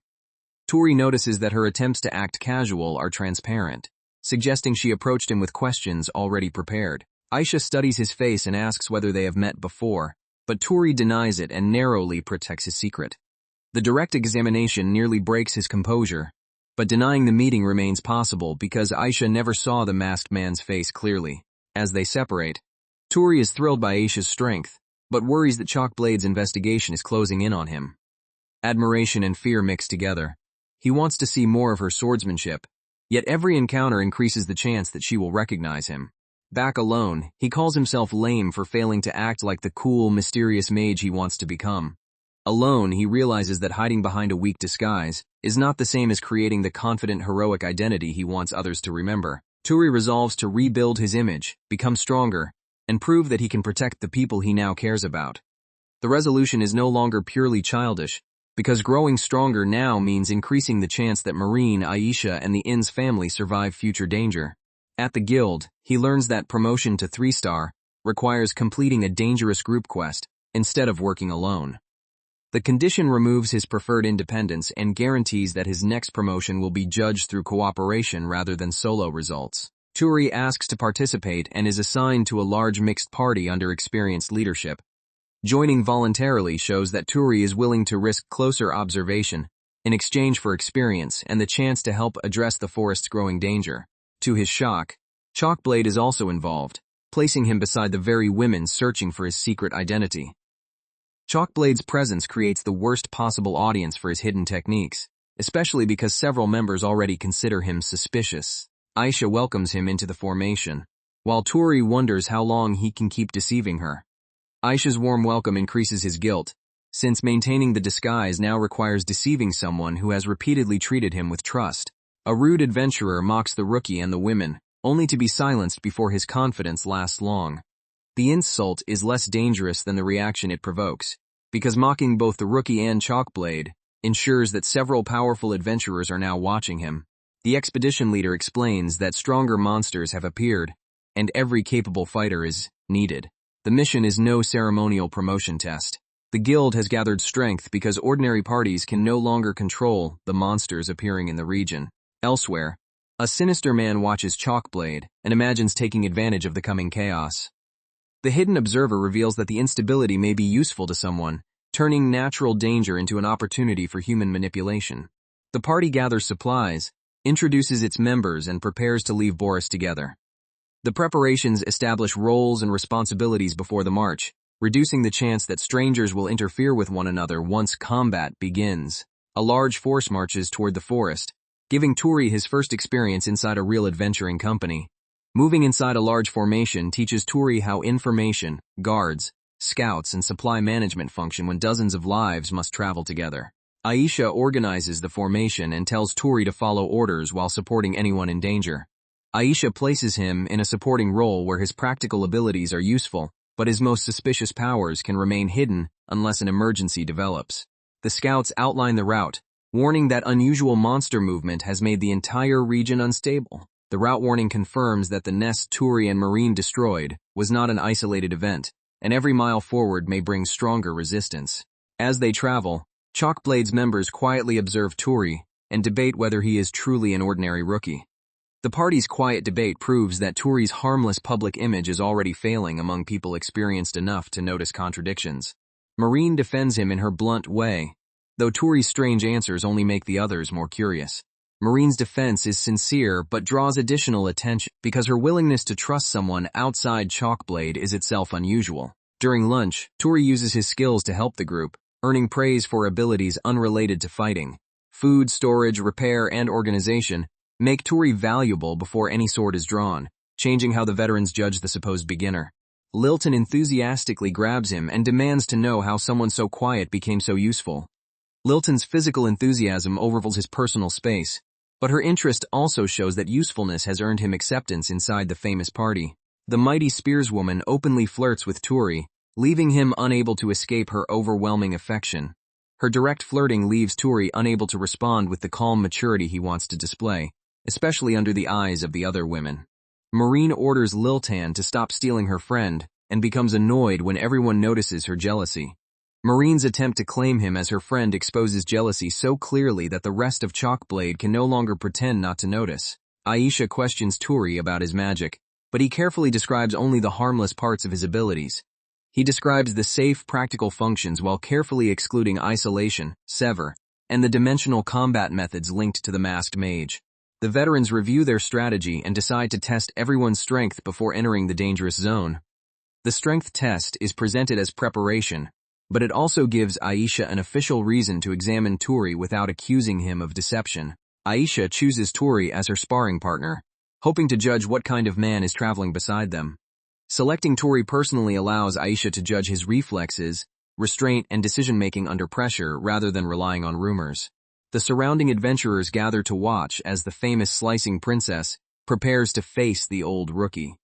Touri notices that her attempts to act casual are transparent, suggesting she approached him with questions already prepared. Aisha studies his face and asks whether they have met before, but Touri denies it and narrowly protects his secret. The direct examination nearly breaks his composure, but denying the meeting remains possible because Aisha never saw the masked man's face clearly. As they separate, Touri is thrilled by Aisha's strength, but worries that Chalkblade's investigation is closing in on him. Admiration and fear mix together. He wants to see more of her swordsmanship, yet every encounter increases the chance that she will recognize him. Back alone, he calls himself lame for failing to act like the cool, mysterious mage he wants to become. Alone, he realizes that hiding behind a weak disguise is not the same as creating the confident, heroic identity he wants others to remember. Touri resolves to rebuild his image, become stronger, and prove that he can protect the people he now cares about. The resolution is no longer purely childish, because growing stronger now means increasing the chance that Marine, Aisha, and the inn's family survive future danger. At the guild, he learns that promotion to 3-star requires completing a dangerous group quest instead of working alone. The condition removes his preferred independence and guarantees that his next promotion will be judged through cooperation rather than solo results. Touri asks to participate and is assigned to a large mixed party under experienced leadership. Joining voluntarily shows that Touri is willing to risk closer observation in exchange for experience and the chance to help address the forest's growing danger. To his shock, Chalkblade is also involved, placing him beside the very women searching for his secret identity. Chalkblade's presence creates the worst possible audience for his hidden techniques, especially because several members already consider him suspicious. Aisha welcomes him into the formation, while Touri wonders how long he can keep deceiving her. Aisha's warm welcome increases his guilt, since maintaining the disguise now requires deceiving someone who has repeatedly treated him with trust. A rude adventurer mocks the rookie and the women, only to be silenced before his confidence lasts long. The insult is less dangerous than the reaction it provokes, because mocking both the rookie and Chalkblade ensures that several powerful adventurers are now watching him. The expedition leader explains that stronger monsters have appeared, and every capable fighter is needed. The mission is no ceremonial promotion test. The guild has gathered strength because ordinary parties can no longer control the monsters appearing in the region. Elsewhere, a sinister man watches Chalkblade and imagines taking advantage of the coming chaos. The hidden observer reveals that the instability may be useful to someone, turning natural danger into an opportunity for human manipulation. The party gathers supplies, introduces its members, and prepares to leave Boris together. The preparations establish roles and responsibilities before the march, reducing the chance that strangers will interfere with one another once combat begins. A large force marches toward the forest, giving Touri his first experience inside a real adventuring company. Moving inside a large formation teaches Touri how information, guards, scouts, and supply management function when dozens of lives must travel together. Aisha organizes the formation and tells Touri to follow orders while supporting anyone in danger. Aisha places him in a supporting role where his practical abilities are useful, but his most suspicious powers can remain hidden unless an emergency develops. The scouts outline the route, warning that unusual monster movement has made the entire region unstable. The route warning confirms that the nest Touri and Marine destroyed was not an isolated event, and every mile forward may bring stronger resistance. As they travel, Chalkblade's members quietly observe Touri and debate whether he is truly an ordinary rookie. The party's quiet debate proves that Touri's harmless public image is already failing among people experienced enough to notice contradictions. Marine defends him in her blunt way, though Touri's strange answers only make the others more curious. Marine's defense is sincere but draws additional attention because her willingness to trust someone outside Chalkblade is itself unusual. During lunch, Touri uses his skills to help the group, earning praise for abilities unrelated to fighting. Food, storage, repair, and organization make Touri valuable before any sword is drawn, changing how the veterans judge the supposed beginner. Lilton enthusiastically grabs him and demands to know how someone so quiet became so useful. Lilton's physical enthusiasm overfills his personal space, but her interest also shows that usefulness has earned him acceptance inside the famous party. The mighty spearswoman openly flirts with Touri, leaving him unable to escape her overwhelming affection. Her direct flirting leaves Touri unable to respond with the calm maturity he wants to display, especially under the eyes of the other women. Marine orders Liltan to stop stealing her friend and becomes annoyed when everyone notices her jealousy. Marine's attempt to claim him as her friend exposes jealousy so clearly that the rest of Chalkblade can no longer pretend not to notice. Aisha questions Touri about his magic, but he carefully describes only the harmless parts of his abilities. He describes the safe, practical functions while carefully excluding isolation, sever, and the dimensional combat methods linked to the masked mage. The veterans review their strategy and decide to test everyone's strength before entering the dangerous zone. The strength test is presented as preparation, but it also gives Aisha an official reason to examine Touri without accusing him of deception. Aisha chooses Touri as her sparring partner, hoping to judge what kind of man is traveling beside them. Selecting Touri personally allows Aisha to judge his reflexes, restraint, and decision-making under pressure rather than relying on rumors. The surrounding adventurers gather to watch as the famous slicing princess prepares to face the old rookie.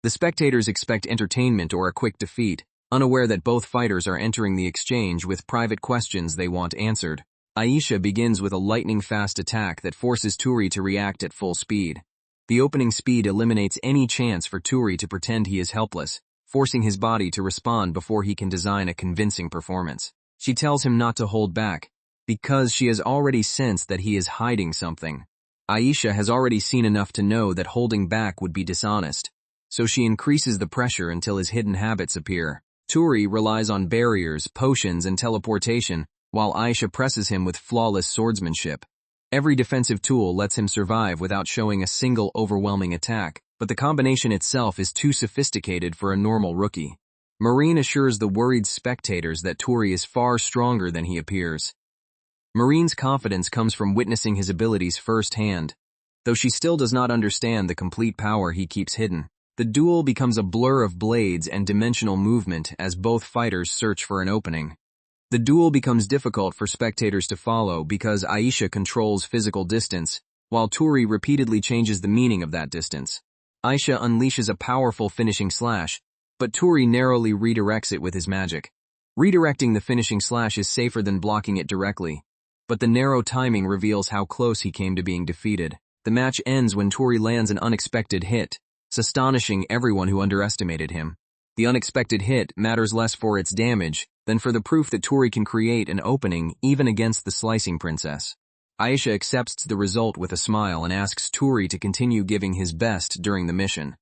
The spectators expect entertainment or a quick defeat, unaware that both fighters are entering the exchange with private questions they want answered. Aisha begins with a lightning-fast attack that forces Touri to react at full speed. The opening speed eliminates any chance for Touri to pretend he is helpless, forcing his body to respond before he can design a convincing performance. She tells him not to hold back, because she has already sensed that he is hiding something. Aisha has already seen enough to know that holding back would be dishonest, so she increases the pressure until his hidden habits appear. Touri relies on barriers, potions, and teleportation, while Aisha presses him with flawless swordsmanship. Every defensive tool lets him survive without showing a single overwhelming attack, but the combination itself is too sophisticated for a normal rookie. Marine assures the worried spectators that Touri is far stronger than he appears. Marine's confidence comes from witnessing his abilities firsthand, though she still does not understand the complete power he keeps hidden. The duel becomes a blur of blades and dimensional movement as both fighters search for an opening. The duel becomes difficult for spectators to follow because Aisha controls physical distance, while Touri repeatedly changes the meaning of that distance. Aisha unleashes a powerful finishing slash, but Touri narrowly redirects it with his magic. Redirecting the finishing slash is safer than blocking it directly, but the narrow timing reveals how close he came to being defeated. The match ends when Touri lands an unexpected hit, astonishing everyone who underestimated him. The unexpected hit matters less for its damage than for the proof that Touri can create an opening even against the slicing princess. Aisha accepts the result with a smile and asks Touri to continue giving his best during the mission.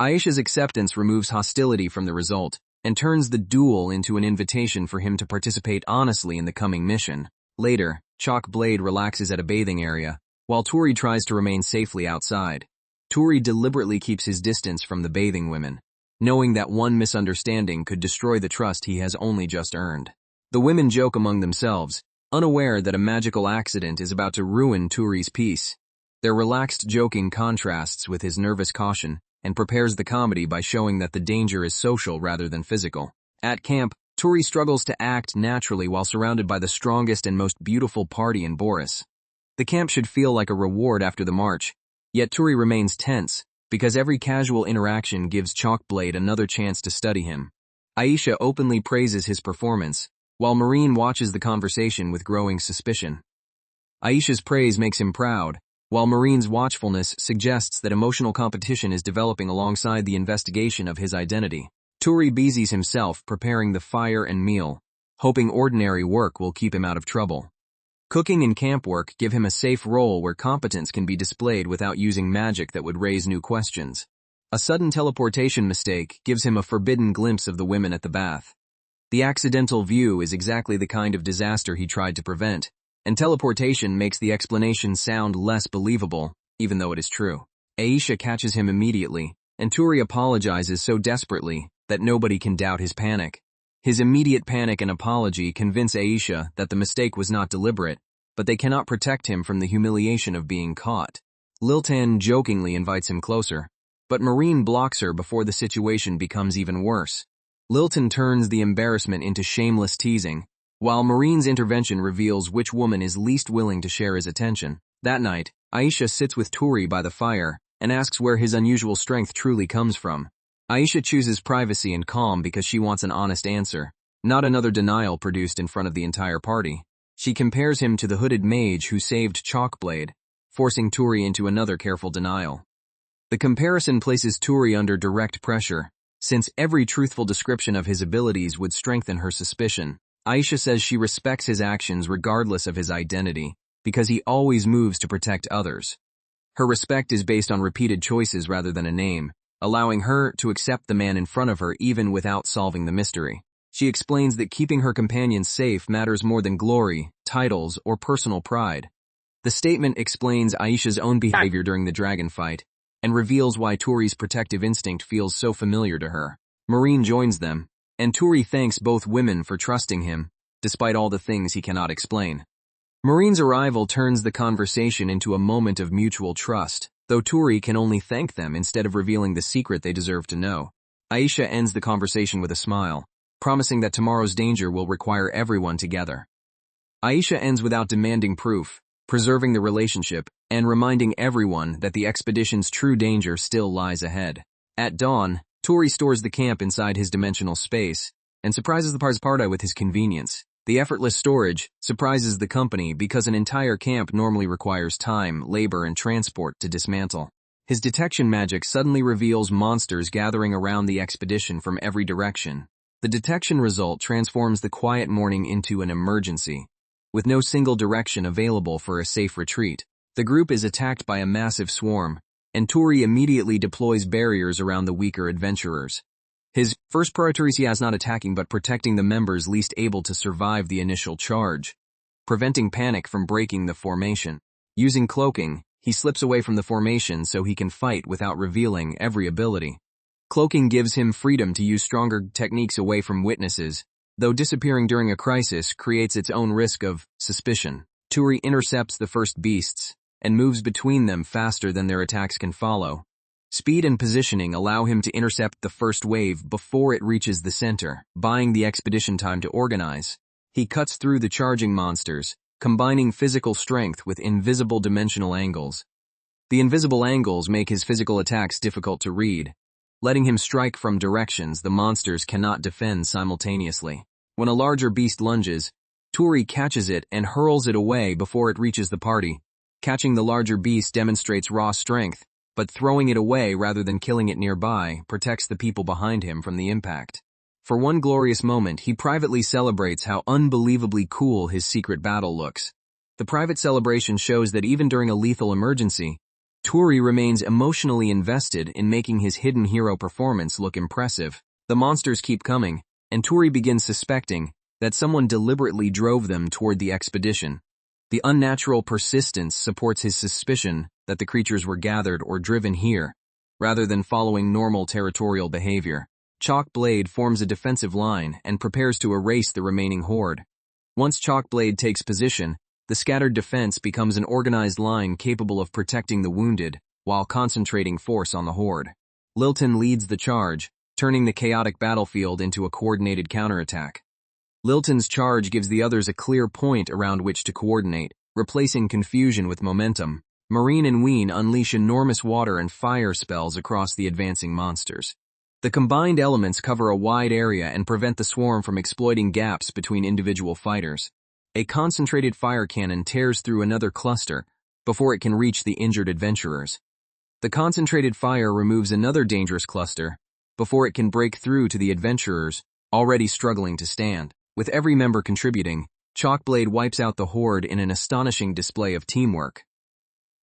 Aisha's acceptance removes hostility from the result and turns the duel into an invitation for him to participate honestly in the coming mission. Later, Chalk Blade relaxes at a bathing area, while Touri tries to remain safely outside. Touri deliberately keeps his distance from the bathing women, knowing that one misunderstanding could destroy the trust he has only just earned. The women joke among themselves, unaware that a magical accident is about to ruin Touri's peace. Their relaxed joking contrasts with his nervous caution and prepares the comedy by showing that the danger is social rather than physical. At camp, Touri struggles to act naturally while surrounded by the strongest and most beautiful party in Boris. The camp should feel like a reward after the march, yet Touri remains tense, because every casual interaction gives Chalkblade another chance to study him. Aisha openly praises his performance, while Marine watches the conversation with growing suspicion. Aisha's praise makes him proud, while Marine's watchfulness suggests that emotional competition is developing alongside the investigation of his identity. Touri busies himself preparing the fire and meal, hoping ordinary work will keep him out of trouble. Cooking and camp work give him a safe role where competence can be displayed without using magic that would raise new questions. A sudden teleportation mistake gives him a forbidden glimpse of the women at the bath. The accidental view is exactly the kind of disaster he tried to prevent, and teleportation makes the explanation sound less believable, even though it is true. Aisha catches him immediately, and Touri apologizes so desperately that nobody can doubt his panic. His immediate panic and apology convince Aisha that the mistake was not deliberate, but they cannot protect him from the humiliation of being caught. Liltan jokingly invites him closer, but Marine blocks her before the situation becomes even worse. Liltan turns the embarrassment into shameless teasing, while Marine's intervention reveals which woman is least willing to share his attention. That night, Aisha sits with Touri by the fire and asks where his unusual strength truly comes from. Aisha chooses privacy and calm because she wants an honest answer, not another denial produced in front of the entire party. She compares him to the hooded mage who saved Chalkblade, forcing Touri into another careful denial. The comparison places Touri under direct pressure, since every truthful description of his abilities would strengthen her suspicion. Aisha says she respects his actions regardless of his identity, because he always moves to protect others. Her respect is based on repeated choices rather than a name, allowing her to accept the man in front of her even without solving the mystery. She explains that keeping her companions safe matters more than glory, titles, or personal pride. The statement explains Aisha's own behavior during the dragon fight, and reveals why Touri's protective instinct feels so familiar to her. Marine joins them, and Touri thanks both women for trusting him, despite all the things he cannot explain. Marine's arrival turns the conversation into a moment of mutual trust, though Touri can only thank them instead of revealing the secret they deserve to know. Aisha ends the conversation with a smile, promising that tomorrow's danger will require everyone together. Aisha ends without demanding proof, preserving the relationship, and reminding everyone that the expedition's true danger still lies ahead. At dawn, Touri stores the camp inside his dimensional space, and surprises the Parspartai with his convenience. The effortless storage surprises the company because an entire camp normally requires time, labor, and transport to dismantle. His detection magic suddenly reveals monsters gathering around the expedition from every direction. The detection result transforms the quiet morning into an emergency, with no single direction available for a safe retreat. The group is attacked by a massive swarm, and Touri immediately deploys barriers around the weaker adventurers. His first priority is not attacking but protecting the members least able to survive the initial charge, preventing panic from breaking the formation. Using cloaking, he slips away from the formation so he can fight without revealing every ability. Cloaking gives him freedom to use stronger techniques away from witnesses, though disappearing during a crisis creates its own risk of suspicion. Touri intercepts the first beasts, and moves between them faster than their attacks can follow. Speed and positioning allow him to intercept the first wave before it reaches the center, buying the expedition time to organize. He cuts through the charging monsters, combining physical strength with invisible dimensional angles. The invisible angles make his physical attacks difficult to read, letting him strike from directions the monsters cannot defend simultaneously. When a larger beast lunges, Touri catches it and hurls it away before it reaches the party. Catching the larger beast demonstrates raw strength, but throwing it away rather than killing it nearby protects the people behind him from the impact. For one glorious moment, he privately celebrates how unbelievably cool his secret battle looks. The private celebration shows that even during a lethal emergency, Touri remains emotionally invested in making his hidden hero performance look impressive. The monsters keep coming, and Touri begins suspecting that someone deliberately drove them toward the expedition. The unnatural persistence supports his suspicion that the creatures were gathered or driven here, rather than following normal territorial behavior. Chalkblade forms a defensive line and prepares to erase the remaining horde. Once Chalkblade takes position, the scattered defense becomes an organized line capable of protecting the wounded while concentrating force on the horde. Lilton leads the charge, turning the chaotic battlefield into a coordinated counterattack. Lilton's charge gives the others a clear point around which to coordinate, replacing confusion with momentum. Marine and Ween unleash enormous water and fire spells across the advancing monsters. The combined elements cover a wide area and prevent the swarm from exploiting gaps between individual fighters. A concentrated fire cannon tears through another cluster before it can reach the injured adventurers. The concentrated fire removes another dangerous cluster before it can break through to the adventurers already struggling to stand. With every member contributing, Chalkblade wipes out the horde in an astonishing display of teamwork.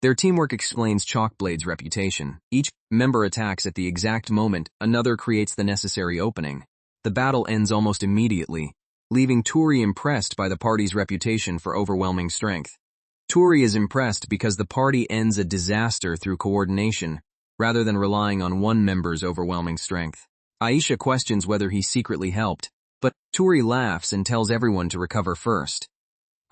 Their teamwork explains Chalkblade's reputation. Each member attacks at the exact moment another creates the necessary opening. The battle ends almost immediately, leaving Touri impressed by the party's reputation for overwhelming strength. Touri is impressed because the party ends a disaster through coordination, rather than relying on one member's overwhelming strength. Aisha questions whether he secretly helped, but Touri laughs and tells everyone to recover first.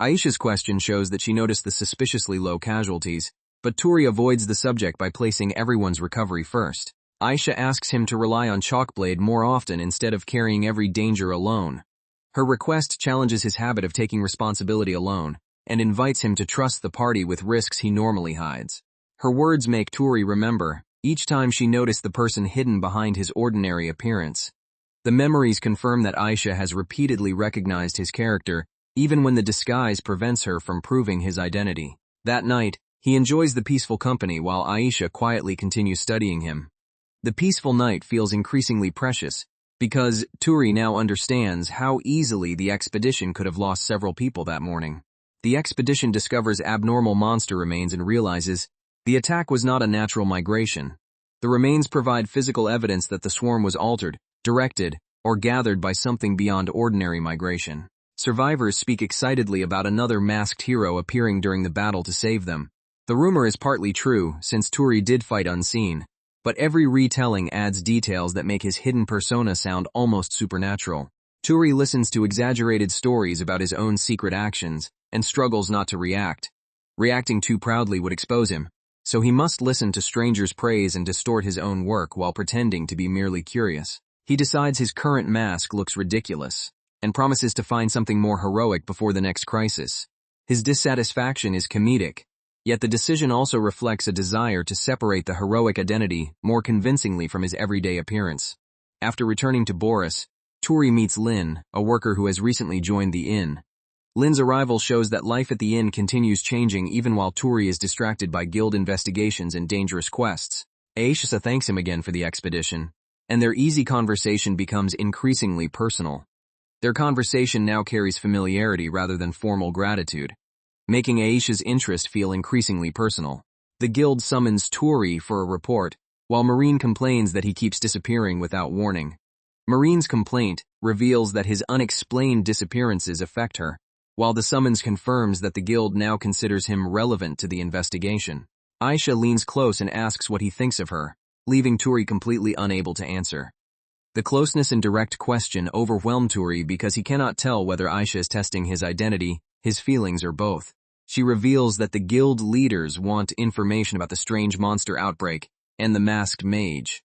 Aisha's question shows that she noticed the suspiciously low casualties, but Touri avoids the subject by placing everyone's recovery first. Aisha asks him to rely on Chalkblade more often instead of carrying every danger alone. Her request challenges his habit of taking responsibility alone, and invites him to trust the party with risks he normally hides. Her words make Touri remember each time she noticed the person hidden behind his ordinary appearance. The memories confirm that Aisha has repeatedly recognized his character, even when the disguise prevents her from proving his identity. That night, he enjoys the peaceful company while Aisha quietly continues studying him. The peaceful night feels increasingly precious, because Touri now understands how easily the expedition could have lost several people that morning. The expedition discovers abnormal monster remains and realizes the attack was not a natural migration. The remains provide physical evidence that the swarm was altered, directed, or gathered by something beyond ordinary migration. Survivors speak excitedly about another masked hero appearing during the battle to save them. The rumor is partly true, since Touri did fight unseen, but every retelling adds details that make his hidden persona sound almost supernatural. Touri listens to exaggerated stories about his own secret actions, and struggles not to react. Reacting too proudly would expose him, so he must listen to strangers' praise and distort his own work while pretending to be merely curious. He decides his current mask looks ridiculous, and promises to find something more heroic before the next crisis. His dissatisfaction is comedic, yet the decision also reflects a desire to separate the heroic identity more convincingly from his everyday appearance. After returning to Boris, Touri meets Lin, a worker who has recently joined the inn. Lin's arrival shows that life at the inn continues changing even while Touri is distracted by guild investigations and dangerous quests. Aisha thanks him again for the expedition, and their easy conversation becomes increasingly personal. Their conversation now carries familiarity rather than formal gratitude, making Aisha's interest feel increasingly personal. The guild summons Touri for a report, while Marine complains that he keeps disappearing without warning. Marine's complaint reveals that his unexplained disappearances affect her, while the summons confirms that the guild now considers him relevant to the investigation. Aisha leans close and asks what he thinks of her, leaving Touri completely unable to answer. The closeness and direct question overwhelm Touri because he cannot tell whether Aisha is testing his identity, his feelings, or both. She reveals that the guild leaders want information about the strange monster outbreak and the masked mage.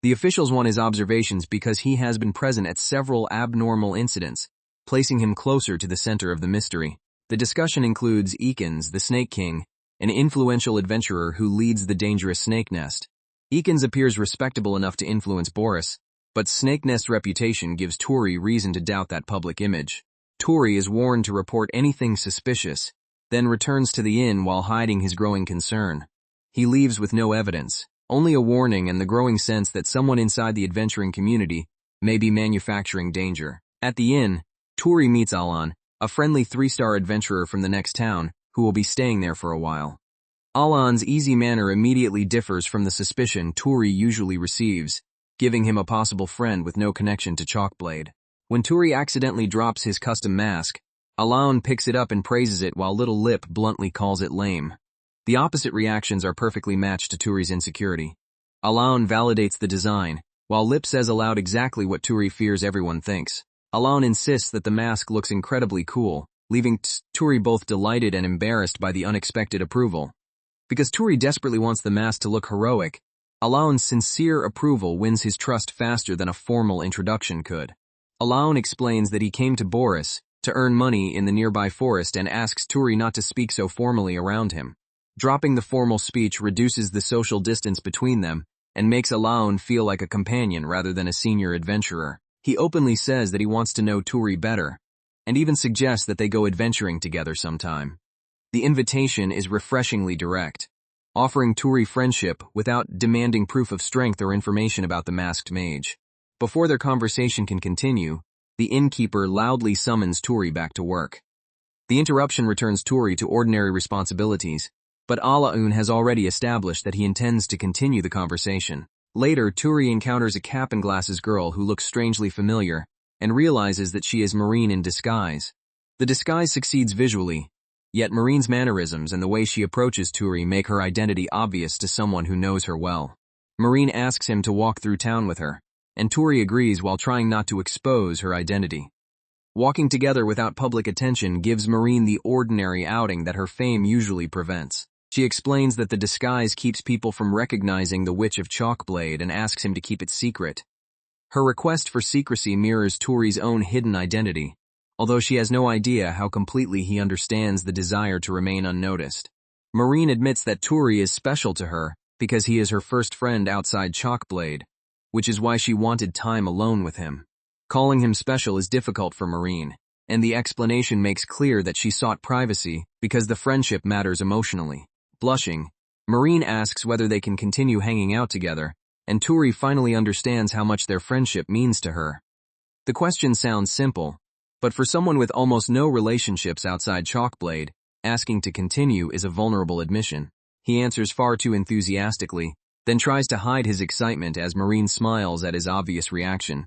The officials want his observations because he has been present at several abnormal incidents, placing him closer to the center of the mystery. The discussion includes Ikens, the Snake King, an influential adventurer who leads the dangerous snake nest. Ikens appears respectable enough to influence Boris, but Snake Nest's reputation gives Touri reason to doubt that public image. Touri is warned to report anything suspicious, then returns to the inn while hiding his growing concern. He leaves with no evidence, only a warning and the growing sense that someone inside the adventuring community may be manufacturing danger. At the inn, Touri meets Alan, a friendly 3-star adventurer from the next town, who will be staying there for a while. Alan's easy manner immediately differs from the suspicion Touri usually receives, giving him a possible friend with no connection to Chalkblade. When Touri accidentally drops his custom mask, Alan picks it up and praises it while Little Lip bluntly calls it lame. The opposite reactions are perfectly matched to Touri's insecurity. Alan validates the design, while Lip says aloud exactly what Touri fears everyone thinks. Alan insists that the mask looks incredibly cool, leaving Touri both delighted and embarrassed by the unexpected approval. Because Touri desperately wants the mask to look heroic, Alan's sincere approval wins his trust faster than a formal introduction could. Alan explains that he came to Boris to earn money in the nearby forest and asks Touri not to speak so formally around him. Dropping the formal speech reduces the social distance between them and makes Alan feel like a companion rather than a senior adventurer. He openly says that he wants to know Touri better, and even suggests that they go adventuring together sometime. The invitation is refreshingly direct, offering Touri friendship without demanding proof of strength or information about the masked mage. Before their conversation can continue, the innkeeper loudly summons Touri back to work. The interruption returns Touri to ordinary responsibilities, but Alaun has already established that he intends to continue the conversation. Later, Touri encounters a cap and glasses girl who looks strangely familiar and realizes that she is Marine in disguise. The disguise succeeds visually, yet Marine's mannerisms and the way she approaches Touri make her identity obvious to someone who knows her well. Marine asks him to walk through town with her, and Touri agrees while trying not to expose her identity. Walking together without public attention gives Marine the ordinary outing that her fame usually prevents. She explains that the disguise keeps people from recognizing the Witch of Chalkblade and asks him to keep it secret. Her request for secrecy mirrors Touri's own hidden identity, although she has no idea how completely he understands the desire to remain unnoticed. Marine admits that Touri is special to her because he is her first friend outside Chalkblade, which is why she wanted time alone with him. Calling him special is difficult for Marine, and the explanation makes clear that she sought privacy because the friendship matters emotionally. Blushing, Marine asks whether they can continue hanging out together, and Touri finally understands how much their friendship means to her. The question sounds simple, but for someone with almost no relationships outside Chalkblade, asking to continue is a vulnerable admission. He answers far too enthusiastically, then tries to hide his excitement as Marine smiles at his obvious reaction.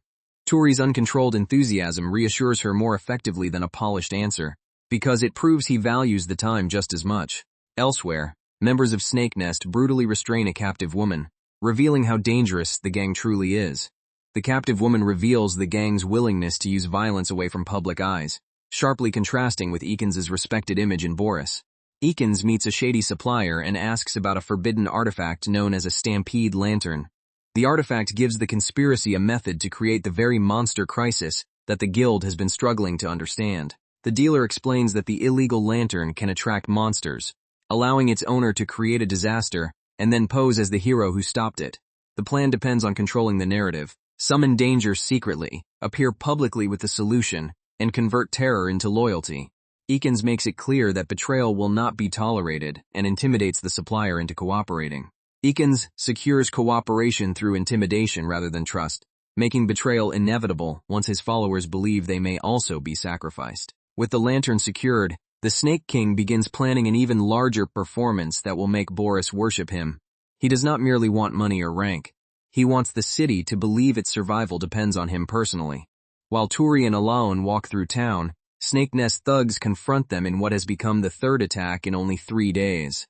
Touri's uncontrolled enthusiasm reassures her more effectively than a polished answer, because it proves he values the time just as much. Elsewhere, members of Snake Nest brutally restrain a captive woman, revealing how dangerous the gang truly is. The captive woman reveals the gang's willingness to use violence away from public eyes, sharply contrasting with Ekins' respected image in Boris. Ekins meets a shady supplier and asks about a forbidden artifact known as a Stampede Lantern. The artifact gives the conspiracy a method to create the very monster crisis that the guild has been struggling to understand. The dealer explains that the illegal lantern can attract monsters, allowing its owner to create a disaster and then pose as the hero who stopped it. The plan depends on controlling the narrative, summon danger secretly, appear publicly with the solution, and convert terror into loyalty. Ekins makes it clear that betrayal will not be tolerated and intimidates the supplier into cooperating. Ekins secures cooperation through intimidation rather than trust, making betrayal inevitable once his followers believe they may also be sacrificed. With the lantern secured, the Snake King begins planning an even larger performance that will make Boris worship him. He does not merely want money or rank. He wants the city to believe its survival depends on him personally. While Touri and Alaun walk through town, Snake Nest thugs confront them in what has become the third attack in only 3 days.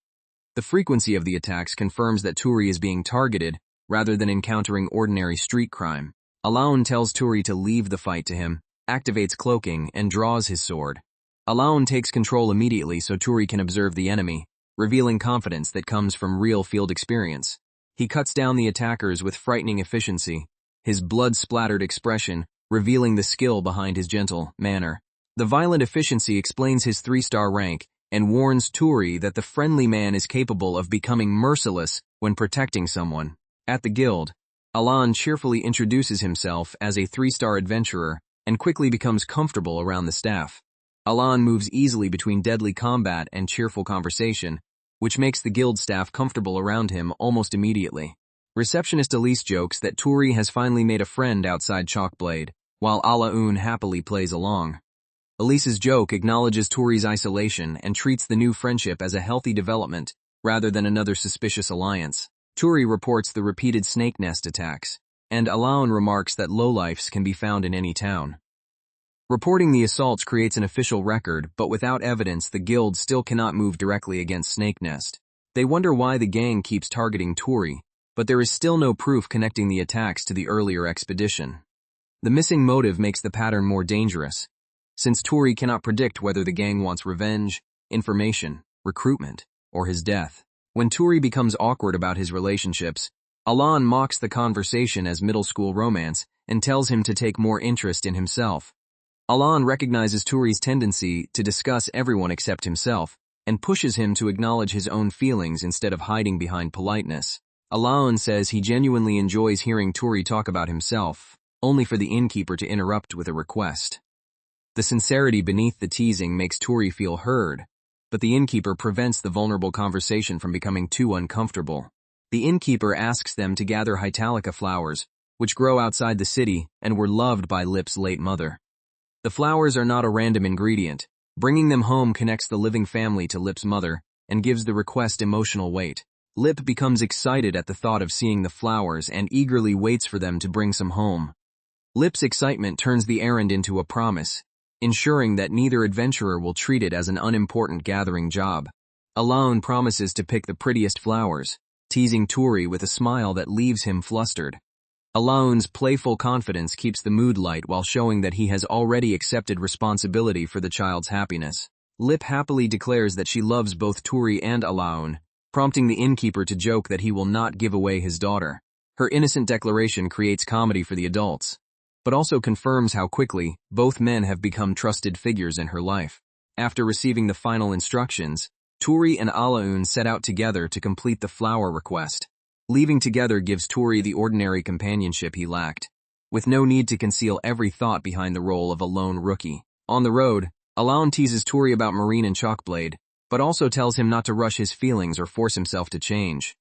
The frequency of the attacks confirms that Touri is being targeted rather than encountering ordinary street crime. Alaun tells Touri to leave the fight to him, activates cloaking, and draws his sword. Alaun takes control immediately so Touri can observe the enemy, revealing confidence that comes from real field experience. He cuts down the attackers with frightening efficiency, his blood-splattered expression revealing the skill behind his gentle manner. The violent efficiency explains his 3-star rank and warns Touri that the friendly man is capable of becoming merciless when protecting someone. At the guild, Alan cheerfully introduces himself as a 3-star adventurer and quickly becomes comfortable around the staff. Alan moves easily between deadly combat and cheerful conversation, which makes the guild staff comfortable around him almost immediately. Receptionist Elise jokes that Touri has finally made a friend outside Chalkblade, while Alaun happily plays along. Elise's joke acknowledges Touri's isolation and treats the new friendship as a healthy development rather than another suspicious alliance. Touri reports the repeated snake nest attacks, and Alaun remarks that lowlifes can be found in any town. Reporting the assaults creates an official record, but without evidence the guild still cannot move directly against Snake Nest. They wonder why the gang keeps targeting Touri, but there is still no proof connecting the attacks to the earlier expedition. The missing motive makes the pattern more dangerous, since Touri cannot predict whether the gang wants revenge, information, recruitment, or his death. When Touri becomes awkward about his relationships, Alan mocks the conversation as middle school romance and tells him to take more interest in himself. Alan recognizes Touri's tendency to discuss everyone except himself and pushes him to acknowledge his own feelings instead of hiding behind politeness. Alan says he genuinely enjoys hearing Touri talk about himself, only for the innkeeper to interrupt with a request. The sincerity beneath the teasing makes Touri feel heard, but the innkeeper prevents the vulnerable conversation from becoming too uncomfortable. The innkeeper asks them to gather Hytalica flowers, which grow outside the city and were loved by Lip's late mother. The flowers are not a random ingredient. Bringing them home connects the living family to Lip's mother and gives the request emotional weight. Lip becomes excited at the thought of seeing the flowers and eagerly waits for them to bring some home. Lip's excitement turns the errand into a promise, ensuring that neither adventurer will treat it as an unimportant gathering job. Alaun promises to pick the prettiest flowers, teasing Touri with a smile that leaves him flustered. Alaun's playful confidence keeps the mood light while showing that he has already accepted responsibility for the child's happiness. Lip happily declares that she loves both Touri and Alaun, prompting the innkeeper to joke that he will not give away his daughter. Her innocent declaration creates comedy for the adults, but also confirms how quickly both men have become trusted figures in her life. After receiving the final instructions, Touri and Alaun set out together to complete the flower request. Leaving together gives Touri the ordinary companionship he lacked, with no need to conceal every thought behind the role of a lone rookie. On the road, Alaun teases Touri about Marine and Chalkblade, but also tells him not to rush his feelings or force himself to change.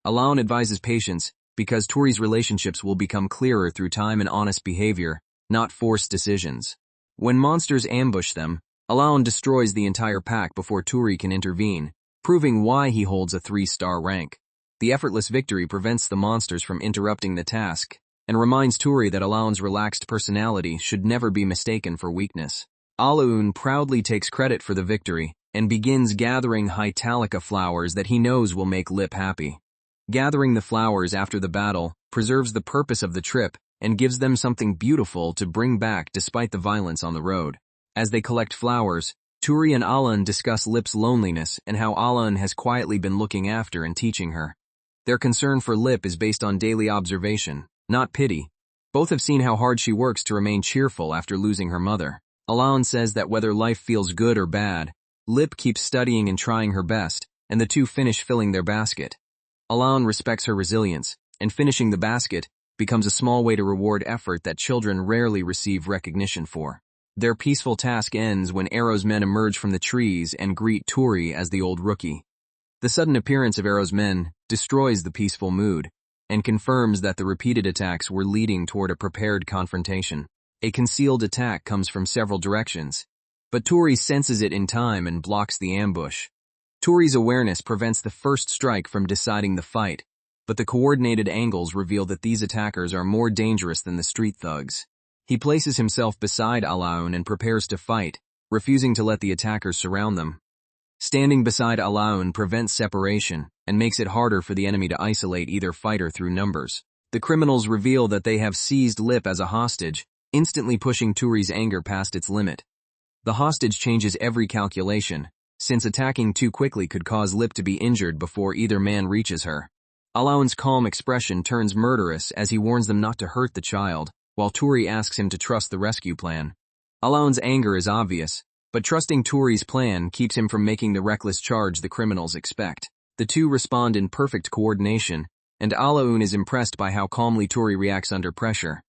Alaun advises patience because Touri's relationships will become clearer through time and honest behavior, not forced decisions. When monsters ambush them, Alaun destroys the entire pack before Touri can intervene, proving why he holds a 3-star rank. The effortless victory prevents the monsters from interrupting the task, and reminds Touri that Alaun's relaxed personality should never be mistaken for weakness. Alaun proudly takes credit for the victory, and begins gathering Hytalica flowers that he knows will make Lip happy. Gathering the flowers after the battle preserves the purpose of the trip and gives them something beautiful to bring back despite the violence on the road. As they collect flowers, Touri and Alan discuss Lip's loneliness and how Alan has quietly been looking after and teaching her. Their concern for Lip is based on daily observation, not pity. Both have seen how hard she works to remain cheerful after losing her mother. Alan says that whether life feels good or bad, Lip keeps studying and trying her best, and the two finish filling their basket. Alan respects her resilience, and finishing the basket becomes a small way to reward effort that children rarely receive recognition for. Their peaceful task ends when Arrow's men emerge from the trees and greet Touri as the old rookie. The sudden appearance of Arrow's men destroys the peaceful mood, and confirms that the repeated attacks were leading toward a prepared confrontation. A concealed attack comes from several directions, but Touri senses it in time and blocks the ambush. Touri's awareness prevents the first strike from deciding the fight, but the coordinated angles reveal that these attackers are more dangerous than the street thugs. He places himself beside Alaun and prepares to fight, refusing to let the attackers surround them. Standing beside Alaun prevents separation and makes it harder for the enemy to isolate either fighter through numbers. The criminals reveal that they have seized Lip as a hostage, instantly pushing Touri's anger past its limit. The hostage changes every calculation, since attacking too quickly could cause Lip to be injured before either man reaches her. Alaun's calm expression turns murderous as he warns them not to hurt the child, while Touri asks him to trust the rescue plan. Alaon's anger is obvious, but trusting Touri's plan keeps him from making the reckless charge the criminals expect. The two respond in perfect coordination, and Alaon is impressed by how calmly Touri reacts under pressure.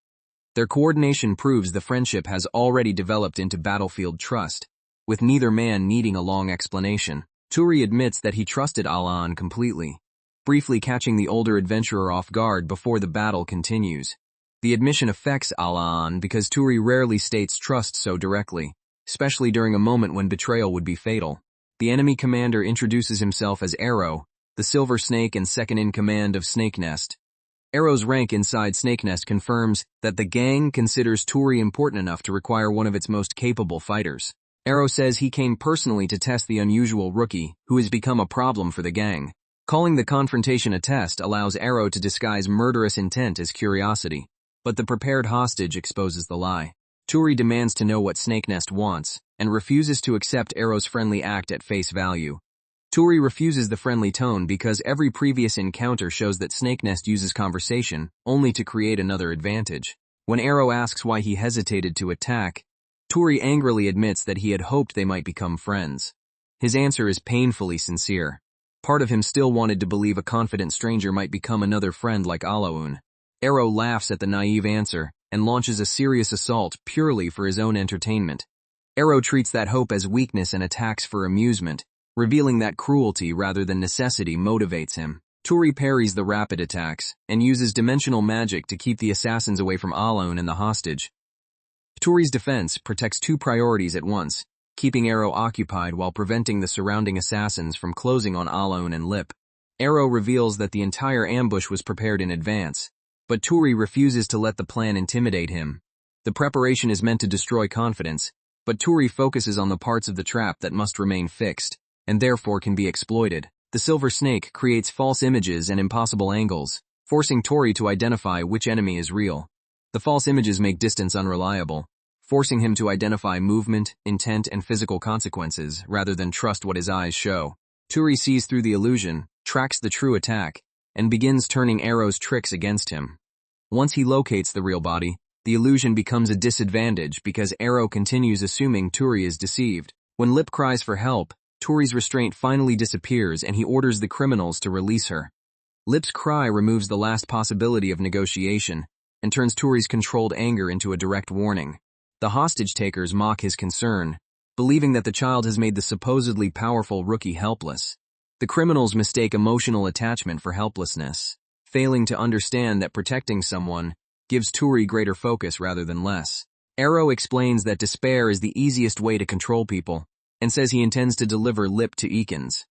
Their coordination proves the friendship has already developed into battlefield trust, with neither man needing a long explanation. Touri admits that he trusted Alaon completely, briefly catching the older adventurer off guard before the battle continues. The admission affects Alaon because Touri rarely states trust so directly, especially during a moment when betrayal would be fatal. The enemy commander introduces himself as Arrow, the Silver Snake and second-in-command of Snake Nest. Arrow's rank inside Snake Nest confirms that the gang considers Touri important enough to require one of its most capable fighters. Arrow says he came personally to test the unusual rookie, who has become a problem for the gang. Calling the confrontation a test allows Arrow to disguise murderous intent as curiosity, but the prepared hostage exposes the lie. Touri demands to know what Snake Nest wants, and refuses to accept Arrow's friendly act at face value. Touri refuses the friendly tone because every previous encounter shows that Snake Nest uses conversation only to create another advantage. When Arrow asks why he hesitated to attack, Touri angrily admits that he had hoped they might become friends. His answer is painfully sincere. Part of him still wanted to believe a confident stranger might become another friend like Alaon. Arrow laughs at the naive answer and launches a serious assault purely for his own entertainment. Arrow treats that hope as weakness and attacks for amusement, revealing that cruelty rather than necessity motivates him. Touri parries the rapid attacks and uses dimensional magic to keep the assassins away from Alaon and the hostage. Touri's defense protects two priorities at once, keeping Arrow occupied while preventing the surrounding assassins from closing on Alaon and Lip. Arrow reveals that the entire ambush was prepared in advance, but Touri refuses to let the plan intimidate him. The preparation is meant to destroy confidence, but Touri focuses on the parts of the trap that must remain fixed, and therefore can be exploited. The Silver Snake creates false images and impossible angles, forcing Touri to identify which enemy is real. The false images make distance unreliable, forcing him to identify movement, intent, and physical consequences rather than trust what his eyes show. Touri sees through the illusion, tracks the true attack, and begins turning Arrow's tricks against him. Once he locates the real body, the illusion becomes a disadvantage because Arrow continues assuming Touri is deceived. When Lip cries for help, Touri's restraint finally disappears and he orders the criminals to release her. Lip's cry removes the last possibility of negotiation and turns Touri's controlled anger into a direct warning. The hostage-takers mock his concern, believing that the child has made the supposedly powerful rookie helpless. The criminals mistake emotional attachment for helplessness, failing to understand that protecting someone gives Touri greater focus rather than less. Arrow explains that despair is the easiest way to control people, and says he intends to deliver Lip to Eakins.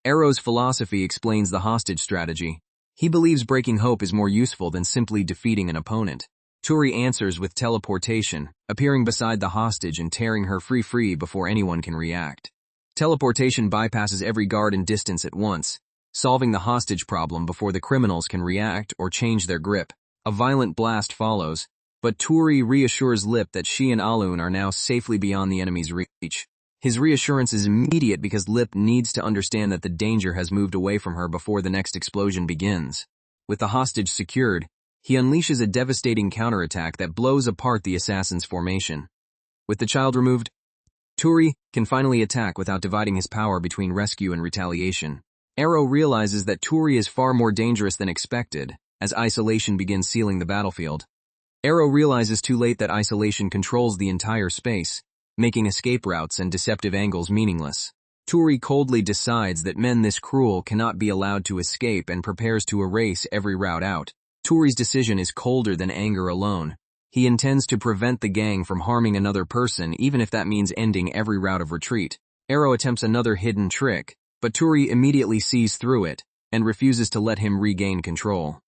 Arrow's philosophy explains the hostage strategy. He believes breaking hope is more useful than simply defeating an opponent. Touri answers with teleportation, appearing beside the hostage and tearing her free before anyone can react. Teleportation bypasses every guard and distance at once, solving the hostage problem before the criminals can react or change their grip. A violent blast follows, but Touri reassures Lip that she and Alaon are now safely beyond the enemy's reach. His reassurance is immediate because Lip needs to understand that the danger has moved away from her before the next explosion begins. With the hostage secured, he unleashes a devastating counterattack that blows apart the assassin's formation. With the child removed, Touri can finally attack without dividing his power between rescue and retaliation. Arrow realizes that Touri is far more dangerous than expected, as isolation begins sealing the battlefield. Arrow realizes too late that isolation controls the entire space, making escape routes and deceptive angles meaningless. Touri coldly decides that men this cruel cannot be allowed to escape and prepares to erase every route out. Touri's decision is colder than anger alone. He intends to prevent the gang from harming another person even if that means ending every route of retreat. Arrow attempts another hidden trick, but Touri immediately sees through it and refuses to let him regain control.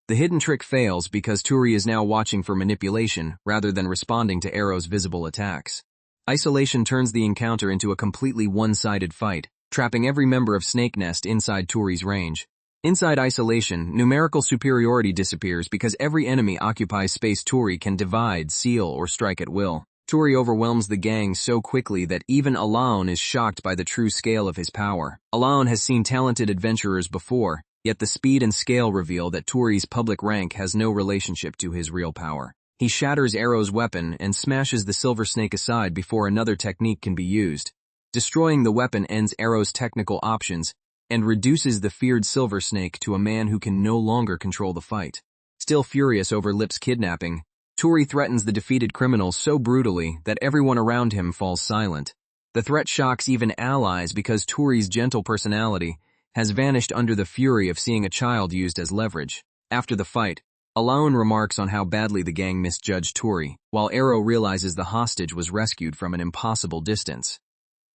The hidden trick fails because Touri is now watching for manipulation rather than responding to Arrow's visible attacks. Isolation turns the encounter into a completely one-sided fight, trapping every member of Snake Nest inside Touri's range. Inside isolation, numerical superiority disappears because every enemy occupies space Touri can divide, seal, or strike at will. Touri overwhelms the gang so quickly that even Alaon is shocked by the true scale of his power. Alaon has seen talented adventurers before, yet the speed and scale reveal that Touri's public rank has no relationship to his real power. He shatters Arrow's weapon and smashes the silver snake aside before another technique can be used. Destroying the weapon ends Arrow's technical options and reduces the feared silver snake to a man who can no longer control the fight. Still furious over Lip's kidnapping, Touri threatens the defeated criminal so brutally that everyone around him falls silent. The threat shocks even allies because Touri's gentle personality has vanished under the fury of seeing a child used as leverage. After the fight, Alone remarks on how badly the gang misjudged Touri, while Arrow realizes the hostage was rescued from an impossible distance.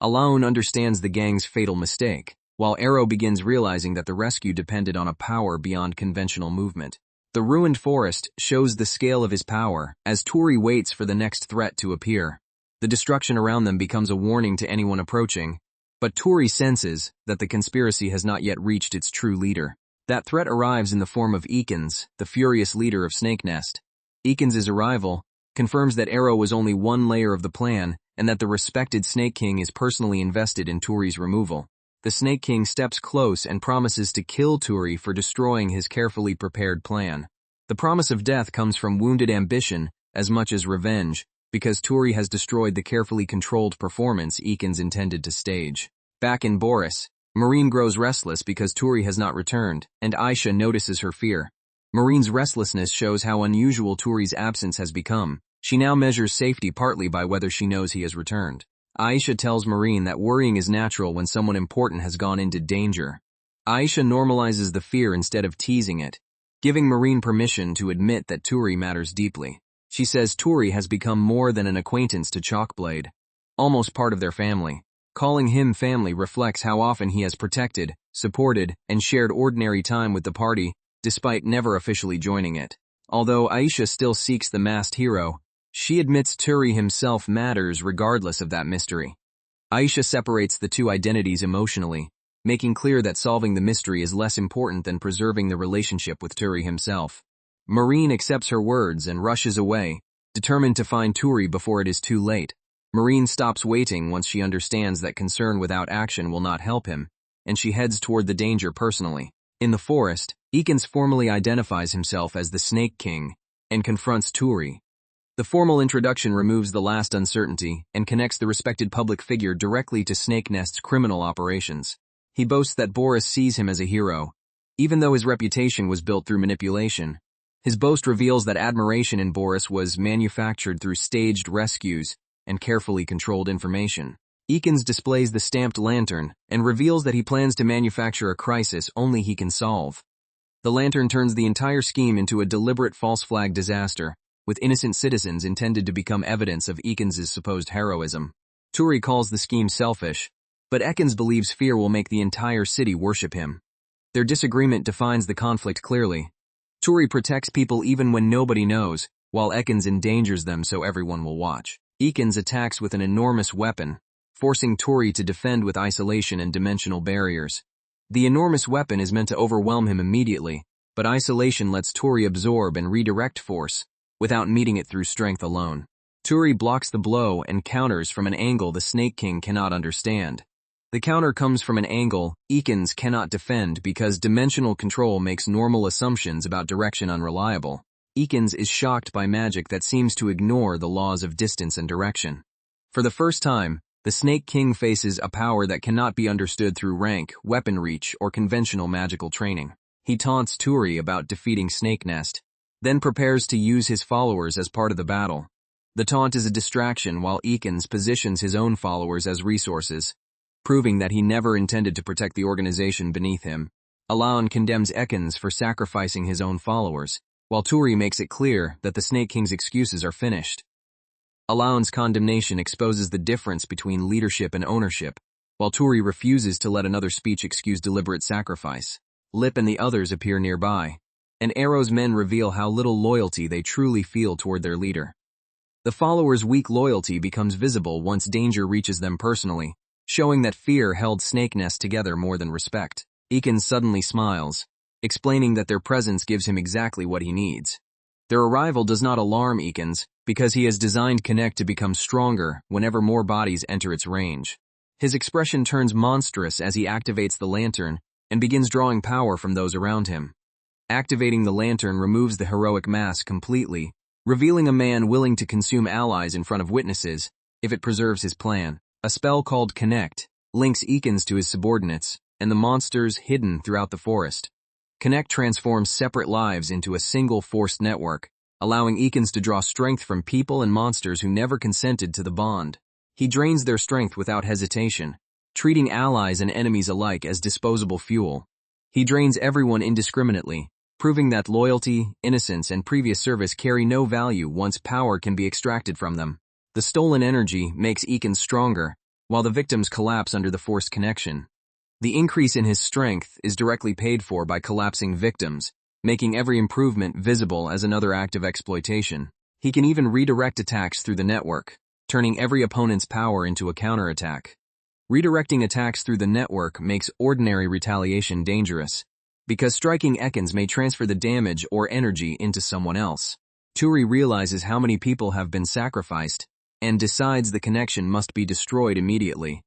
Alone understands the gang's fatal mistake, while Arrow begins realizing that the rescue depended on a power beyond conventional movement. The ruined forest shows the scale of his power as Touri waits for the next threat to appear. The destruction around them becomes a warning to anyone approaching, but Touri senses that the conspiracy has not yet reached its true leader. That threat arrives in the form of Ikens, the furious leader of Snake Nest. Ikens' arrival confirms that Arrow was only one layer of the plan and that the respected Snake King is personally invested in Touri's removal. The Snake King steps close and promises to kill Touri for destroying his carefully prepared plan. The promise of death comes from wounded ambition as much as revenge, because Touri has destroyed the carefully controlled performance Ikens intended to stage. Back in Boris, Marine grows restless because Touri has not returned, and Aisha notices her fear. Marine's restlessness shows how unusual Touri's absence has become. She now measures safety partly by whether she knows he has returned. Aisha tells Marine that worrying is natural when someone important has gone into danger. Aisha normalizes the fear instead of teasing it, giving Marine permission to admit that Touri matters deeply. She says Touri has become more than an acquaintance to Chalkblade, almost part of their family. Calling him family reflects how often he has protected, supported, and shared ordinary time with the party, despite never officially joining it. Although Aisha still seeks the masked hero, she admits Touri himself matters regardless of that mystery. Aisha separates the two identities emotionally, making clear that solving the mystery is less important than preserving the relationship with Touri himself. Marine accepts her words and rushes away, determined to find Touri before it is too late. Marine stops waiting once she understands that concern without action will not help him, and she heads toward the danger personally. In the forest, Ikens formally identifies himself as the Snake King and confronts Touri. The formal introduction removes the last uncertainty and connects the respected public figure directly to Snake Nest's criminal operations. He boasts that Boris sees him as a hero, even though his reputation was built through manipulation. His boast reveals that admiration in Boris was manufactured through staged rescues and carefully controlled information. Ikens displays the stamped lantern and reveals that he plans to manufacture a crisis only he can solve. The lantern turns the entire scheme into a deliberate false flag disaster, with innocent citizens intended to become evidence of Ikens' supposed heroism. Touri calls the scheme selfish, but Ekens believes fear will make the entire city worship him. Their disagreement defines the conflict clearly. Touri protects people even when nobody knows, while Ekens endangers them so everyone will watch. Ikens attacks with an enormous weapon, forcing Touri to defend with isolation and dimensional barriers. The enormous weapon is meant to overwhelm him immediately, but isolation lets Touri absorb and redirect force, without meeting it through strength alone. Touri blocks the blow and counters from an angle the Snake King cannot understand. The counter comes from an angle Ikens cannot defend because dimensional control makes normal assumptions about direction unreliable. Ikens is shocked by magic that seems to ignore the laws of distance and direction. For the first time, the Snake King faces a power that cannot be understood through rank, weapon reach, or conventional magical training. He taunts Touri about defeating Snake Nest, then prepares to use his followers as part of the battle. The taunt is a distraction while Ikens positions his own followers as resources, proving that he never intended to protect the organization beneath him. Alain condemns Ekens for sacrificing his own followers, while Touri makes it clear that the Snake King's excuses are finished. Alain's condemnation exposes the difference between leadership and ownership, while Touri refuses to let another speech excuse deliberate sacrifice. Lip and the others appear nearby, and Arrow's men reveal how little loyalty they truly feel toward their leader. The followers' weak loyalty becomes visible once danger reaches them personally, showing that fear held Snake Nest together more than respect. Ikens suddenly smiles, explaining that their presence gives him exactly what he needs. Their arrival does not alarm Ikens, because he has designed Connect to become stronger whenever more bodies enter its range. His expression turns monstrous as he activates the lantern and begins drawing power from those around him. Activating the lantern removes the heroic mask completely, revealing a man willing to consume allies in front of witnesses, if it preserves his plan. A spell called Connect links Ikens to his subordinates and the monsters hidden throughout the forest. Connect transforms separate lives into a single forced network, allowing Ikens to draw strength from people and monsters who never consented to the bond. He drains their strength without hesitation, treating allies and enemies alike as disposable fuel. He drains everyone indiscriminately, proving that loyalty, innocence, and previous service carry no value once power can be extracted from them. The stolen energy makes Ikens stronger, while the victims collapse under the forced connection. The increase in his strength is directly paid for by collapsing victims, making every improvement visible as another act of exploitation. He can even redirect attacks through the network, turning every opponent's power into a counterattack. Redirecting attacks through the network makes ordinary retaliation dangerous, because striking Ikens may transfer the damage or energy into someone else. Touri realizes how many people have been sacrificed, and decides the connection must be destroyed immediately.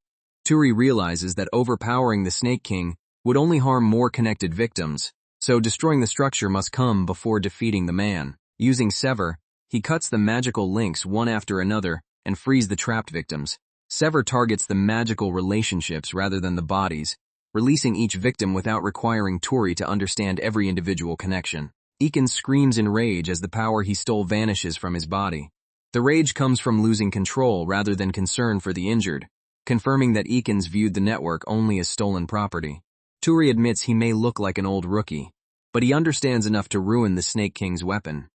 Touri realizes that overpowering the Snake King would only harm more connected victims, so destroying the structure must come before defeating the man. Using Sever, he cuts the magical links one after another and frees the trapped victims. Sever targets the magical relationships rather than the bodies, releasing each victim without requiring Touri to understand every individual connection. Ikens screams in rage as the power he stole vanishes from his body. The rage comes from losing control rather than concern for the injured, confirming that Ikens viewed the network only as stolen property. Touri admits he may look like an old rookie, but he understands enough to ruin the Snake King's weapon.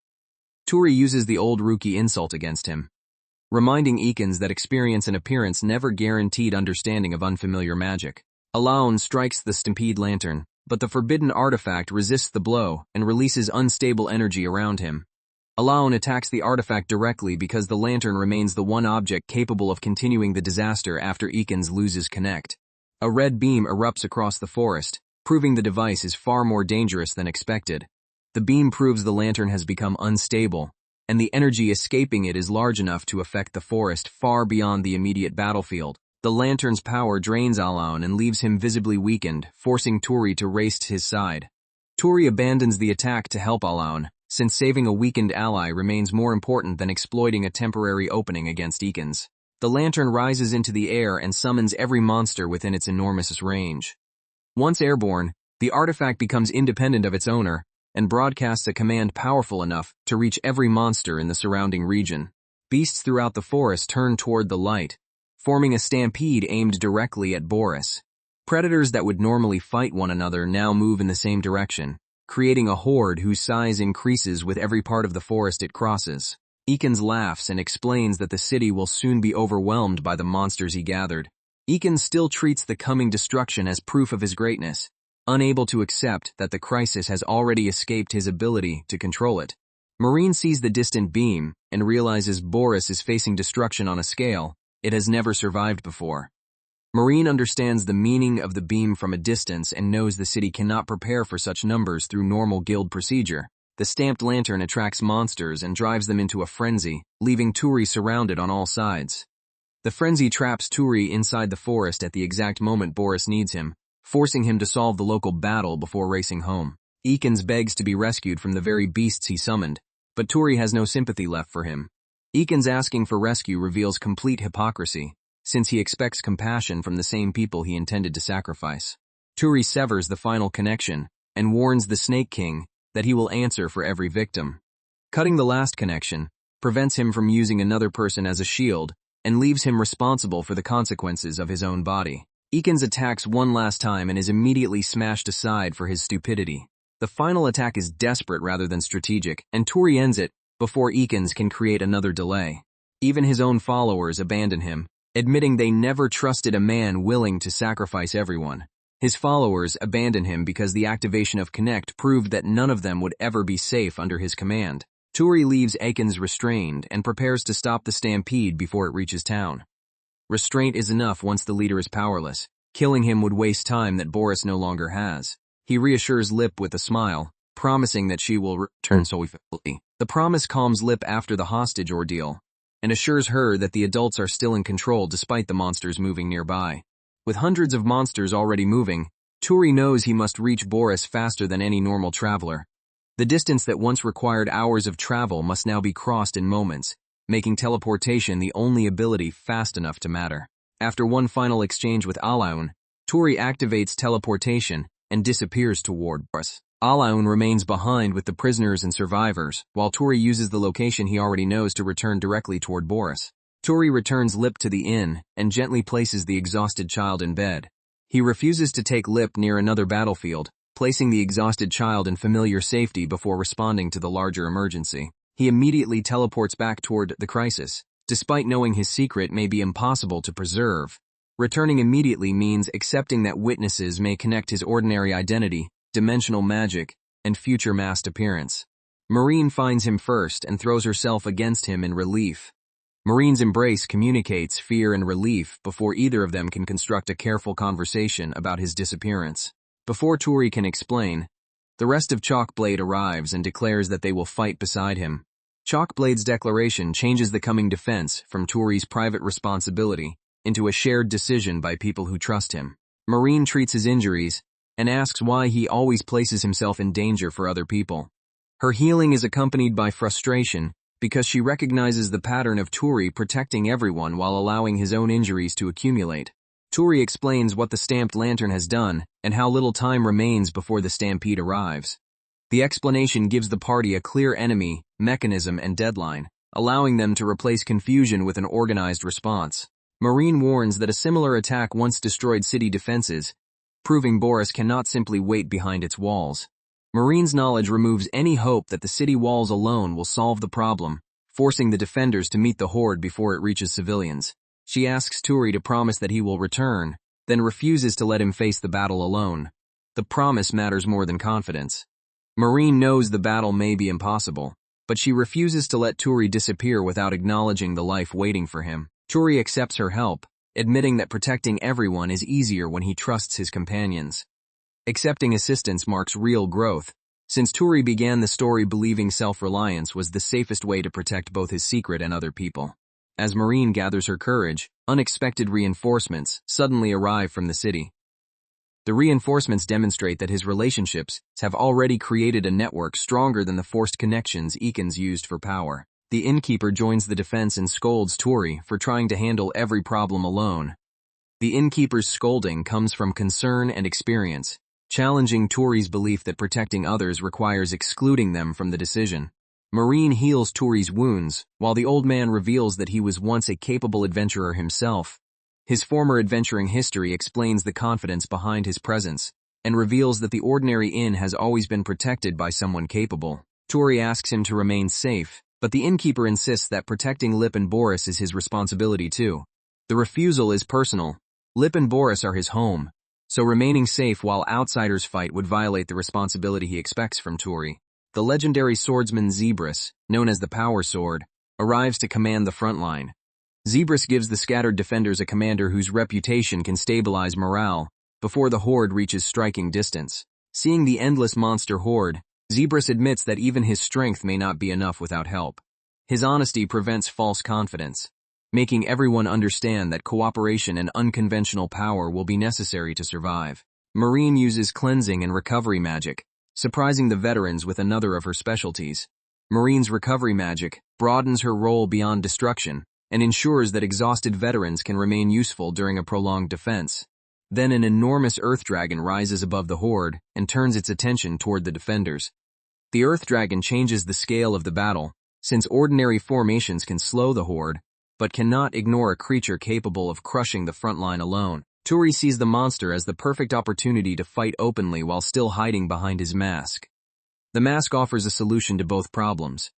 Touri uses the old rookie insult against him, reminding Ikens that experience and appearance never guaranteed understanding of unfamiliar magic. Alaun strikes the Stampede Lantern, but the forbidden artifact resists the blow and releases unstable energy around him. Alaun attacks the artifact directly because the lantern remains the one object capable of continuing the disaster after Ikens loses Connect. A red beam erupts across the forest, proving the device is far more dangerous than expected. The beam proves the lantern has become unstable, and the energy escaping it is large enough to affect the forest far beyond the immediate battlefield. The lantern's power drains Alaun and leaves him visibly weakened, forcing Touri to race to his side. Touri abandons the attack to help Alaun, since saving a weakened ally remains more important than exploiting a temporary opening against Ikens. The lantern rises into the air and summons every monster within its enormous range. Once airborne, the artifact becomes independent of its owner and broadcasts a command powerful enough to reach every monster in the surrounding region. Beasts throughout the forest turn toward the light, forming a stampede aimed directly at Boris. Predators that would normally fight one another now move in the same direction, creating a horde whose size increases with every part of the forest it crosses. Ikens laughs and explains that the city will soon be overwhelmed by the monsters he gathered. Ikens still treats the coming destruction as proof of his greatness, unable to accept that the crisis has already escaped his ability to control it. Marine sees the distant beam and realizes Boris is facing destruction on a scale it has never survived before. Marine understands the meaning of the beam from a distance and knows the city cannot prepare for such numbers through normal guild procedure. The stamped lantern attracts monsters and drives them into a frenzy, leaving Touri surrounded on all sides. The frenzy traps Touri inside the forest at the exact moment Boris needs him, forcing him to solve the local battle before racing home. Ikens begs to be rescued from the very beasts he summoned, but Touri has no sympathy left for him. Ikens asking for rescue reveals complete hypocrisy, since he expects compassion from the same people he intended to sacrifice. Touri severs the final connection and warns the Snake King that he will answer for every victim. Cutting the last connection prevents him from using another person as a shield and leaves him responsible for the consequences of his own body. Ikens attacks one last time and is immediately smashed aside for his stupidity. The final attack is desperate rather than strategic, and Touri ends it before Ikens can create another delay. Even his own followers abandon him, admitting they never trusted a man willing to sacrifice everyone. His followers abandon him because the activation of Connect proved that none of them would ever be safe under his command. Touri leaves Ikens restrained and prepares to stop the stampede before it reaches town. Restraint is enough once the leader is powerless. Killing him would waste time that Boris no longer has. He reassures Lip with a smile, promising that she will return swiftly. The promise calms Lip after the hostage ordeal, and assures her that the adults are still in control despite the monsters moving nearby. With hundreds of monsters already moving, Touri knows he must reach Boris faster than any normal traveler. The distance that once required hours of travel must now be crossed in moments, making teleportation the only ability fast enough to matter. After one final exchange with Alaun, Touri activates teleportation and disappears toward Boris. Alaun remains behind with the prisoners and survivors, while Touri uses the location he already knows to return directly toward Boris. Touri returns Lip to the inn and gently places the exhausted child in bed. He refuses to take Lip near another battlefield, placing the exhausted child in familiar safety before responding to the larger emergency. He immediately teleports back toward the crisis, despite knowing his secret may be impossible to preserve. Returning immediately means accepting that witnesses may connect his ordinary identity, dimensional magic, and future masked appearance. Marine finds him first and throws herself against him in relief. Marine's embrace communicates fear and relief before either of them can construct a careful conversation about his disappearance. Before Touri can explain, the rest of Chalkblade arrives and declares that they will fight beside him. Chalkblade's declaration changes the coming defense from Touri's private responsibility into a shared decision by people who trust him. Marine treats his injuries and asks why he always places himself in danger for other people. Her healing is accompanied by frustration because she recognizes the pattern of Touri protecting everyone while allowing his own injuries to accumulate. Touri explains what the stamped lantern has done and how little time remains before the stampede arrives. The explanation gives the party a clear enemy, mechanism, and deadline, allowing them to replace confusion with an organized response. Marine warns that a similar attack once destroyed city defenses, proving Boris cannot simply wait behind its walls. Marine's knowledge removes any hope that the city walls alone will solve the problem, forcing the defenders to meet the horde before it reaches civilians. She asks Touri to promise that he will return, then refuses to let him face the battle alone. The promise matters more than confidence. Marine knows the battle may be impossible, but she refuses to let Touri disappear without acknowledging the life waiting for him. Touri accepts her help, admitting that protecting everyone is easier when he trusts his companions. Accepting assistance marks real growth, since Touri began the story believing self-reliance was the safest way to protect both his secret and other people. As Marine gathers her courage, unexpected reinforcements suddenly arrive from the city. The reinforcements demonstrate that his relationships have already created a network stronger than the forced connections Ikans used for power. The innkeeper joins the defense and scolds Touri for trying to handle every problem alone. The innkeeper's scolding comes from concern and experience, challenging Touri's belief that protecting others requires excluding them from the decision. Marine heals Touri's wounds, while the old man reveals that he was once a capable adventurer himself. His former adventuring history explains the confidence behind his presence, and reveals that the ordinary inn has always been protected by someone capable. Touri asks him to remain safe, but the innkeeper insists that protecting Lip and Boris is his responsibility too. The refusal is personal. Lip and Boris are his home, so remaining safe while outsiders fight would violate the responsibility he expects from Touri. The legendary swordsman Zebras, known as the Power Sword, arrives to command the front line. Zebras gives the scattered defenders a commander whose reputation can stabilize morale before the horde reaches striking distance. Seeing the endless monster horde, Zebras admits that even his strength may not be enough without help. His honesty prevents false confidence, making everyone understand that cooperation and unconventional power will be necessary to survive. Marine uses cleansing and recovery magic, surprising the veterans with another of her specialties. Marine's recovery magic broadens her role beyond destruction and ensures that exhausted veterans can remain useful during a prolonged defense. Then an enormous earth dragon rises above the horde and turns its attention toward the defenders. The earth dragon changes the scale of the battle, since ordinary formations can slow the horde, but cannot ignore a creature capable of crushing the front line alone. Touri sees the monster as the perfect opportunity to fight openly while still hiding behind his mask. The mask offers a solution to both problems.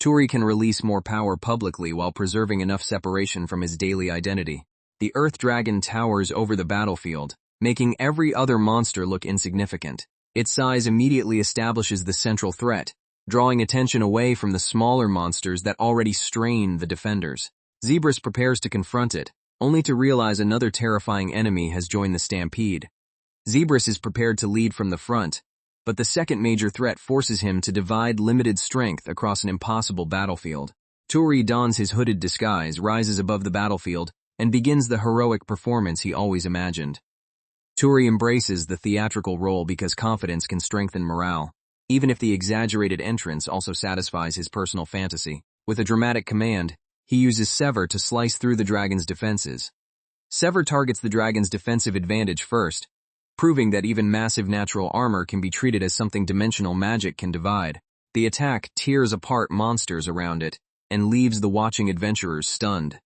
Touri can release more power publicly while preserving enough separation from his daily identity. The Earth Dragon towers over the battlefield, making every other monster look insignificant. Its size immediately establishes the central threat, drawing attention away from the smaller monsters that already strain the defenders. Zebras prepares to confront it, only to realize another terrifying enemy has joined the stampede. Zebras is prepared to lead from the front, but the second major threat forces him to divide limited strength across an impossible battlefield. Touri dons his hooded disguise, rises above the battlefield, and begins the heroic performance he always imagined. Touri embraces the theatrical role because confidence can strengthen morale. even if the exaggerated entrance also satisfies his personal fantasy. With a dramatic command, he uses Sever to slice through the dragon's defenses. Sever targets the dragon's defensive advantage first, proving that even massive natural armor can be treated as something dimensional magic can divide. The attack tears apart monsters around it and leaves the watching adventurers stunned.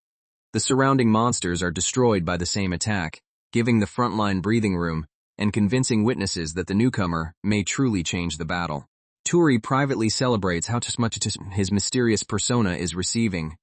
The surrounding monsters are destroyed by the same attack, giving the frontline breathing room and convincing witnesses that the newcomer may truly change the battle. Touri privately celebrates how much his mysterious persona is receiving.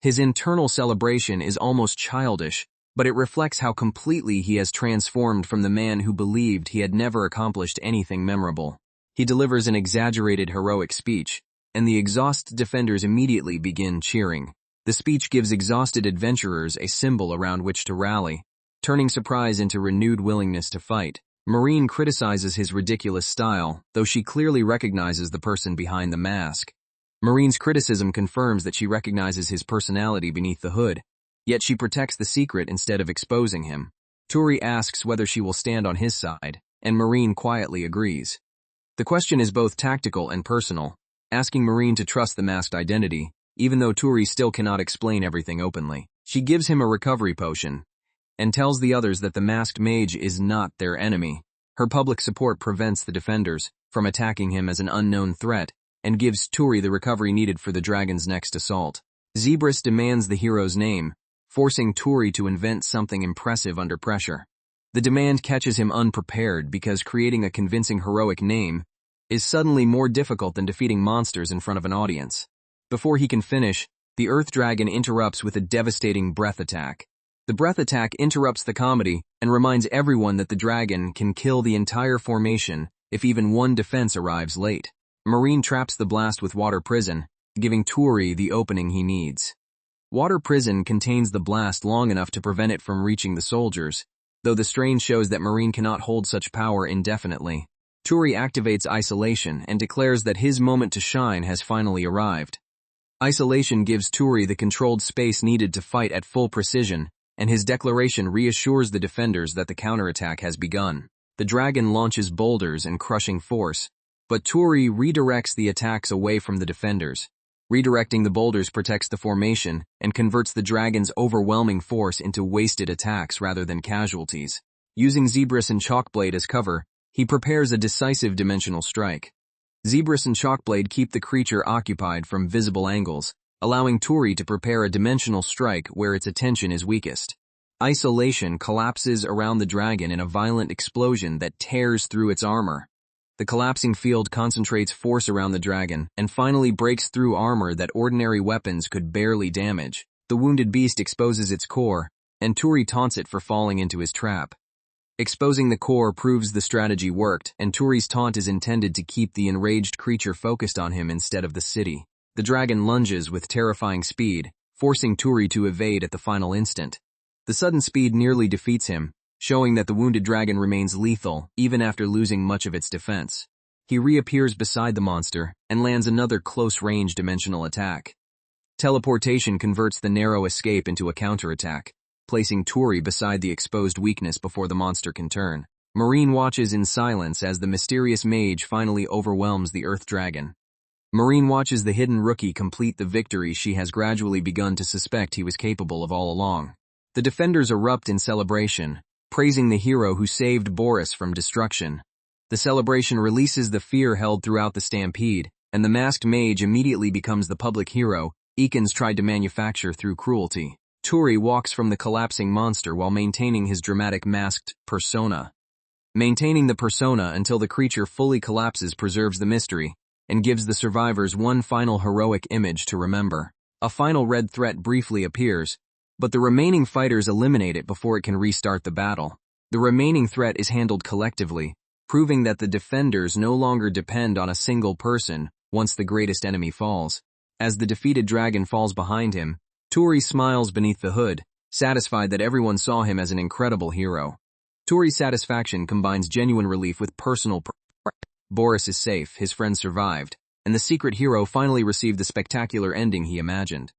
His internal celebration is almost childish, but it reflects how completely he has transformed from the man who believed he had never accomplished anything memorable. He delivers an exaggerated heroic speech, and the exhausted defenders immediately begin cheering. The speech gives exhausted adventurers a symbol around which to rally, turning surprise into renewed willingness to fight. Marine criticizes his ridiculous style, though she clearly recognizes the person behind the mask. Marine's criticism confirms that she recognizes his personality beneath the hood, yet she protects the secret instead of exposing him. Touri asks whether she will stand on his side, and Marine quietly agrees. The question is both tactical and personal, asking Marine to trust the masked identity, even though Touri still cannot explain everything openly. She gives him a recovery potion, and tells the others that the masked mage is not their enemy. Her public support prevents the defenders from attacking him as an unknown threat, and gives Touri the recovery needed for the dragon's next assault. Zebras demands the hero's name, forcing Touri to invent something impressive under pressure. The demand catches him unprepared because creating a convincing heroic name is suddenly more difficult than defeating monsters in front of an audience. Before he can finish, the Earth Dragon interrupts with a devastating breath attack. The breath attack interrupts the comedy and reminds everyone that the dragon can kill the entire formation if even one defense arrives late. Marine traps the blast with Water Prison, giving Touri the opening he needs. Water Prison contains the blast long enough to prevent it from reaching the soldiers, though the strain shows that Marine cannot hold such power indefinitely. Touri activates Isolation and declares that his moment to shine has finally arrived. Isolation gives Touri the controlled space needed to fight at full precision, and his declaration reassures the defenders that the counterattack has begun. The dragon launches boulders and crushing force, but Touri redirects the attacks away from the defenders. Redirecting the boulders protects the formation and converts the dragon's overwhelming force into wasted attacks rather than casualties. Using Zebras and Chalkblade as cover, he prepares a decisive dimensional strike. Zebras and Chalkblade keep the creature occupied from visible angles, allowing Touri to prepare a dimensional strike where its attention is weakest. Isolation collapses around the dragon in a violent explosion that tears through its armor. The collapsing field concentrates force around the dragon and finally breaks through armor that ordinary weapons could barely damage. The wounded beast exposes its core, and Touri taunts it for falling into his trap. Exposing the core proves the strategy worked, and Touri's taunt is intended to keep the enraged creature focused on him instead of the city. The dragon lunges with terrifying speed, forcing Touri to evade at the final instant. The sudden speed nearly defeats him, showing that the wounded dragon remains lethal even after losing much of its defense. He reappears beside the monster and lands another close-range dimensional attack. Teleportation converts the narrow escape into a counterattack, placing Touri beside the exposed weakness before the monster can turn. Marine watches in silence as the mysterious mage finally overwhelms the Earth Dragon. Marine watches the hidden rookie complete the victory she has gradually begun to suspect he was capable of all along. The defenders erupt in celebration, praising the hero who saved Boris from destruction. The celebration releases the fear held throughout the stampede, and the masked mage immediately becomes the public hero Eakins tried to manufacture through cruelty. Touri walks from the collapsing monster while maintaining his dramatic masked persona. Maintaining the persona until the creature fully collapses preserves the mystery, and gives the survivors one final heroic image to remember. A final red threat briefly appears, but the remaining fighters eliminate it before it can restart the battle. The remaining threat is handled collectively, proving that the defenders no longer depend on a single person once the greatest enemy falls. As the defeated dragon falls behind him, Touri smiles beneath the hood, satisfied that everyone saw him as an incredible hero. Touri's satisfaction combines genuine relief with personal pride. Boris is safe, his friends survived, and the secret hero finally received the spectacular ending he imagined.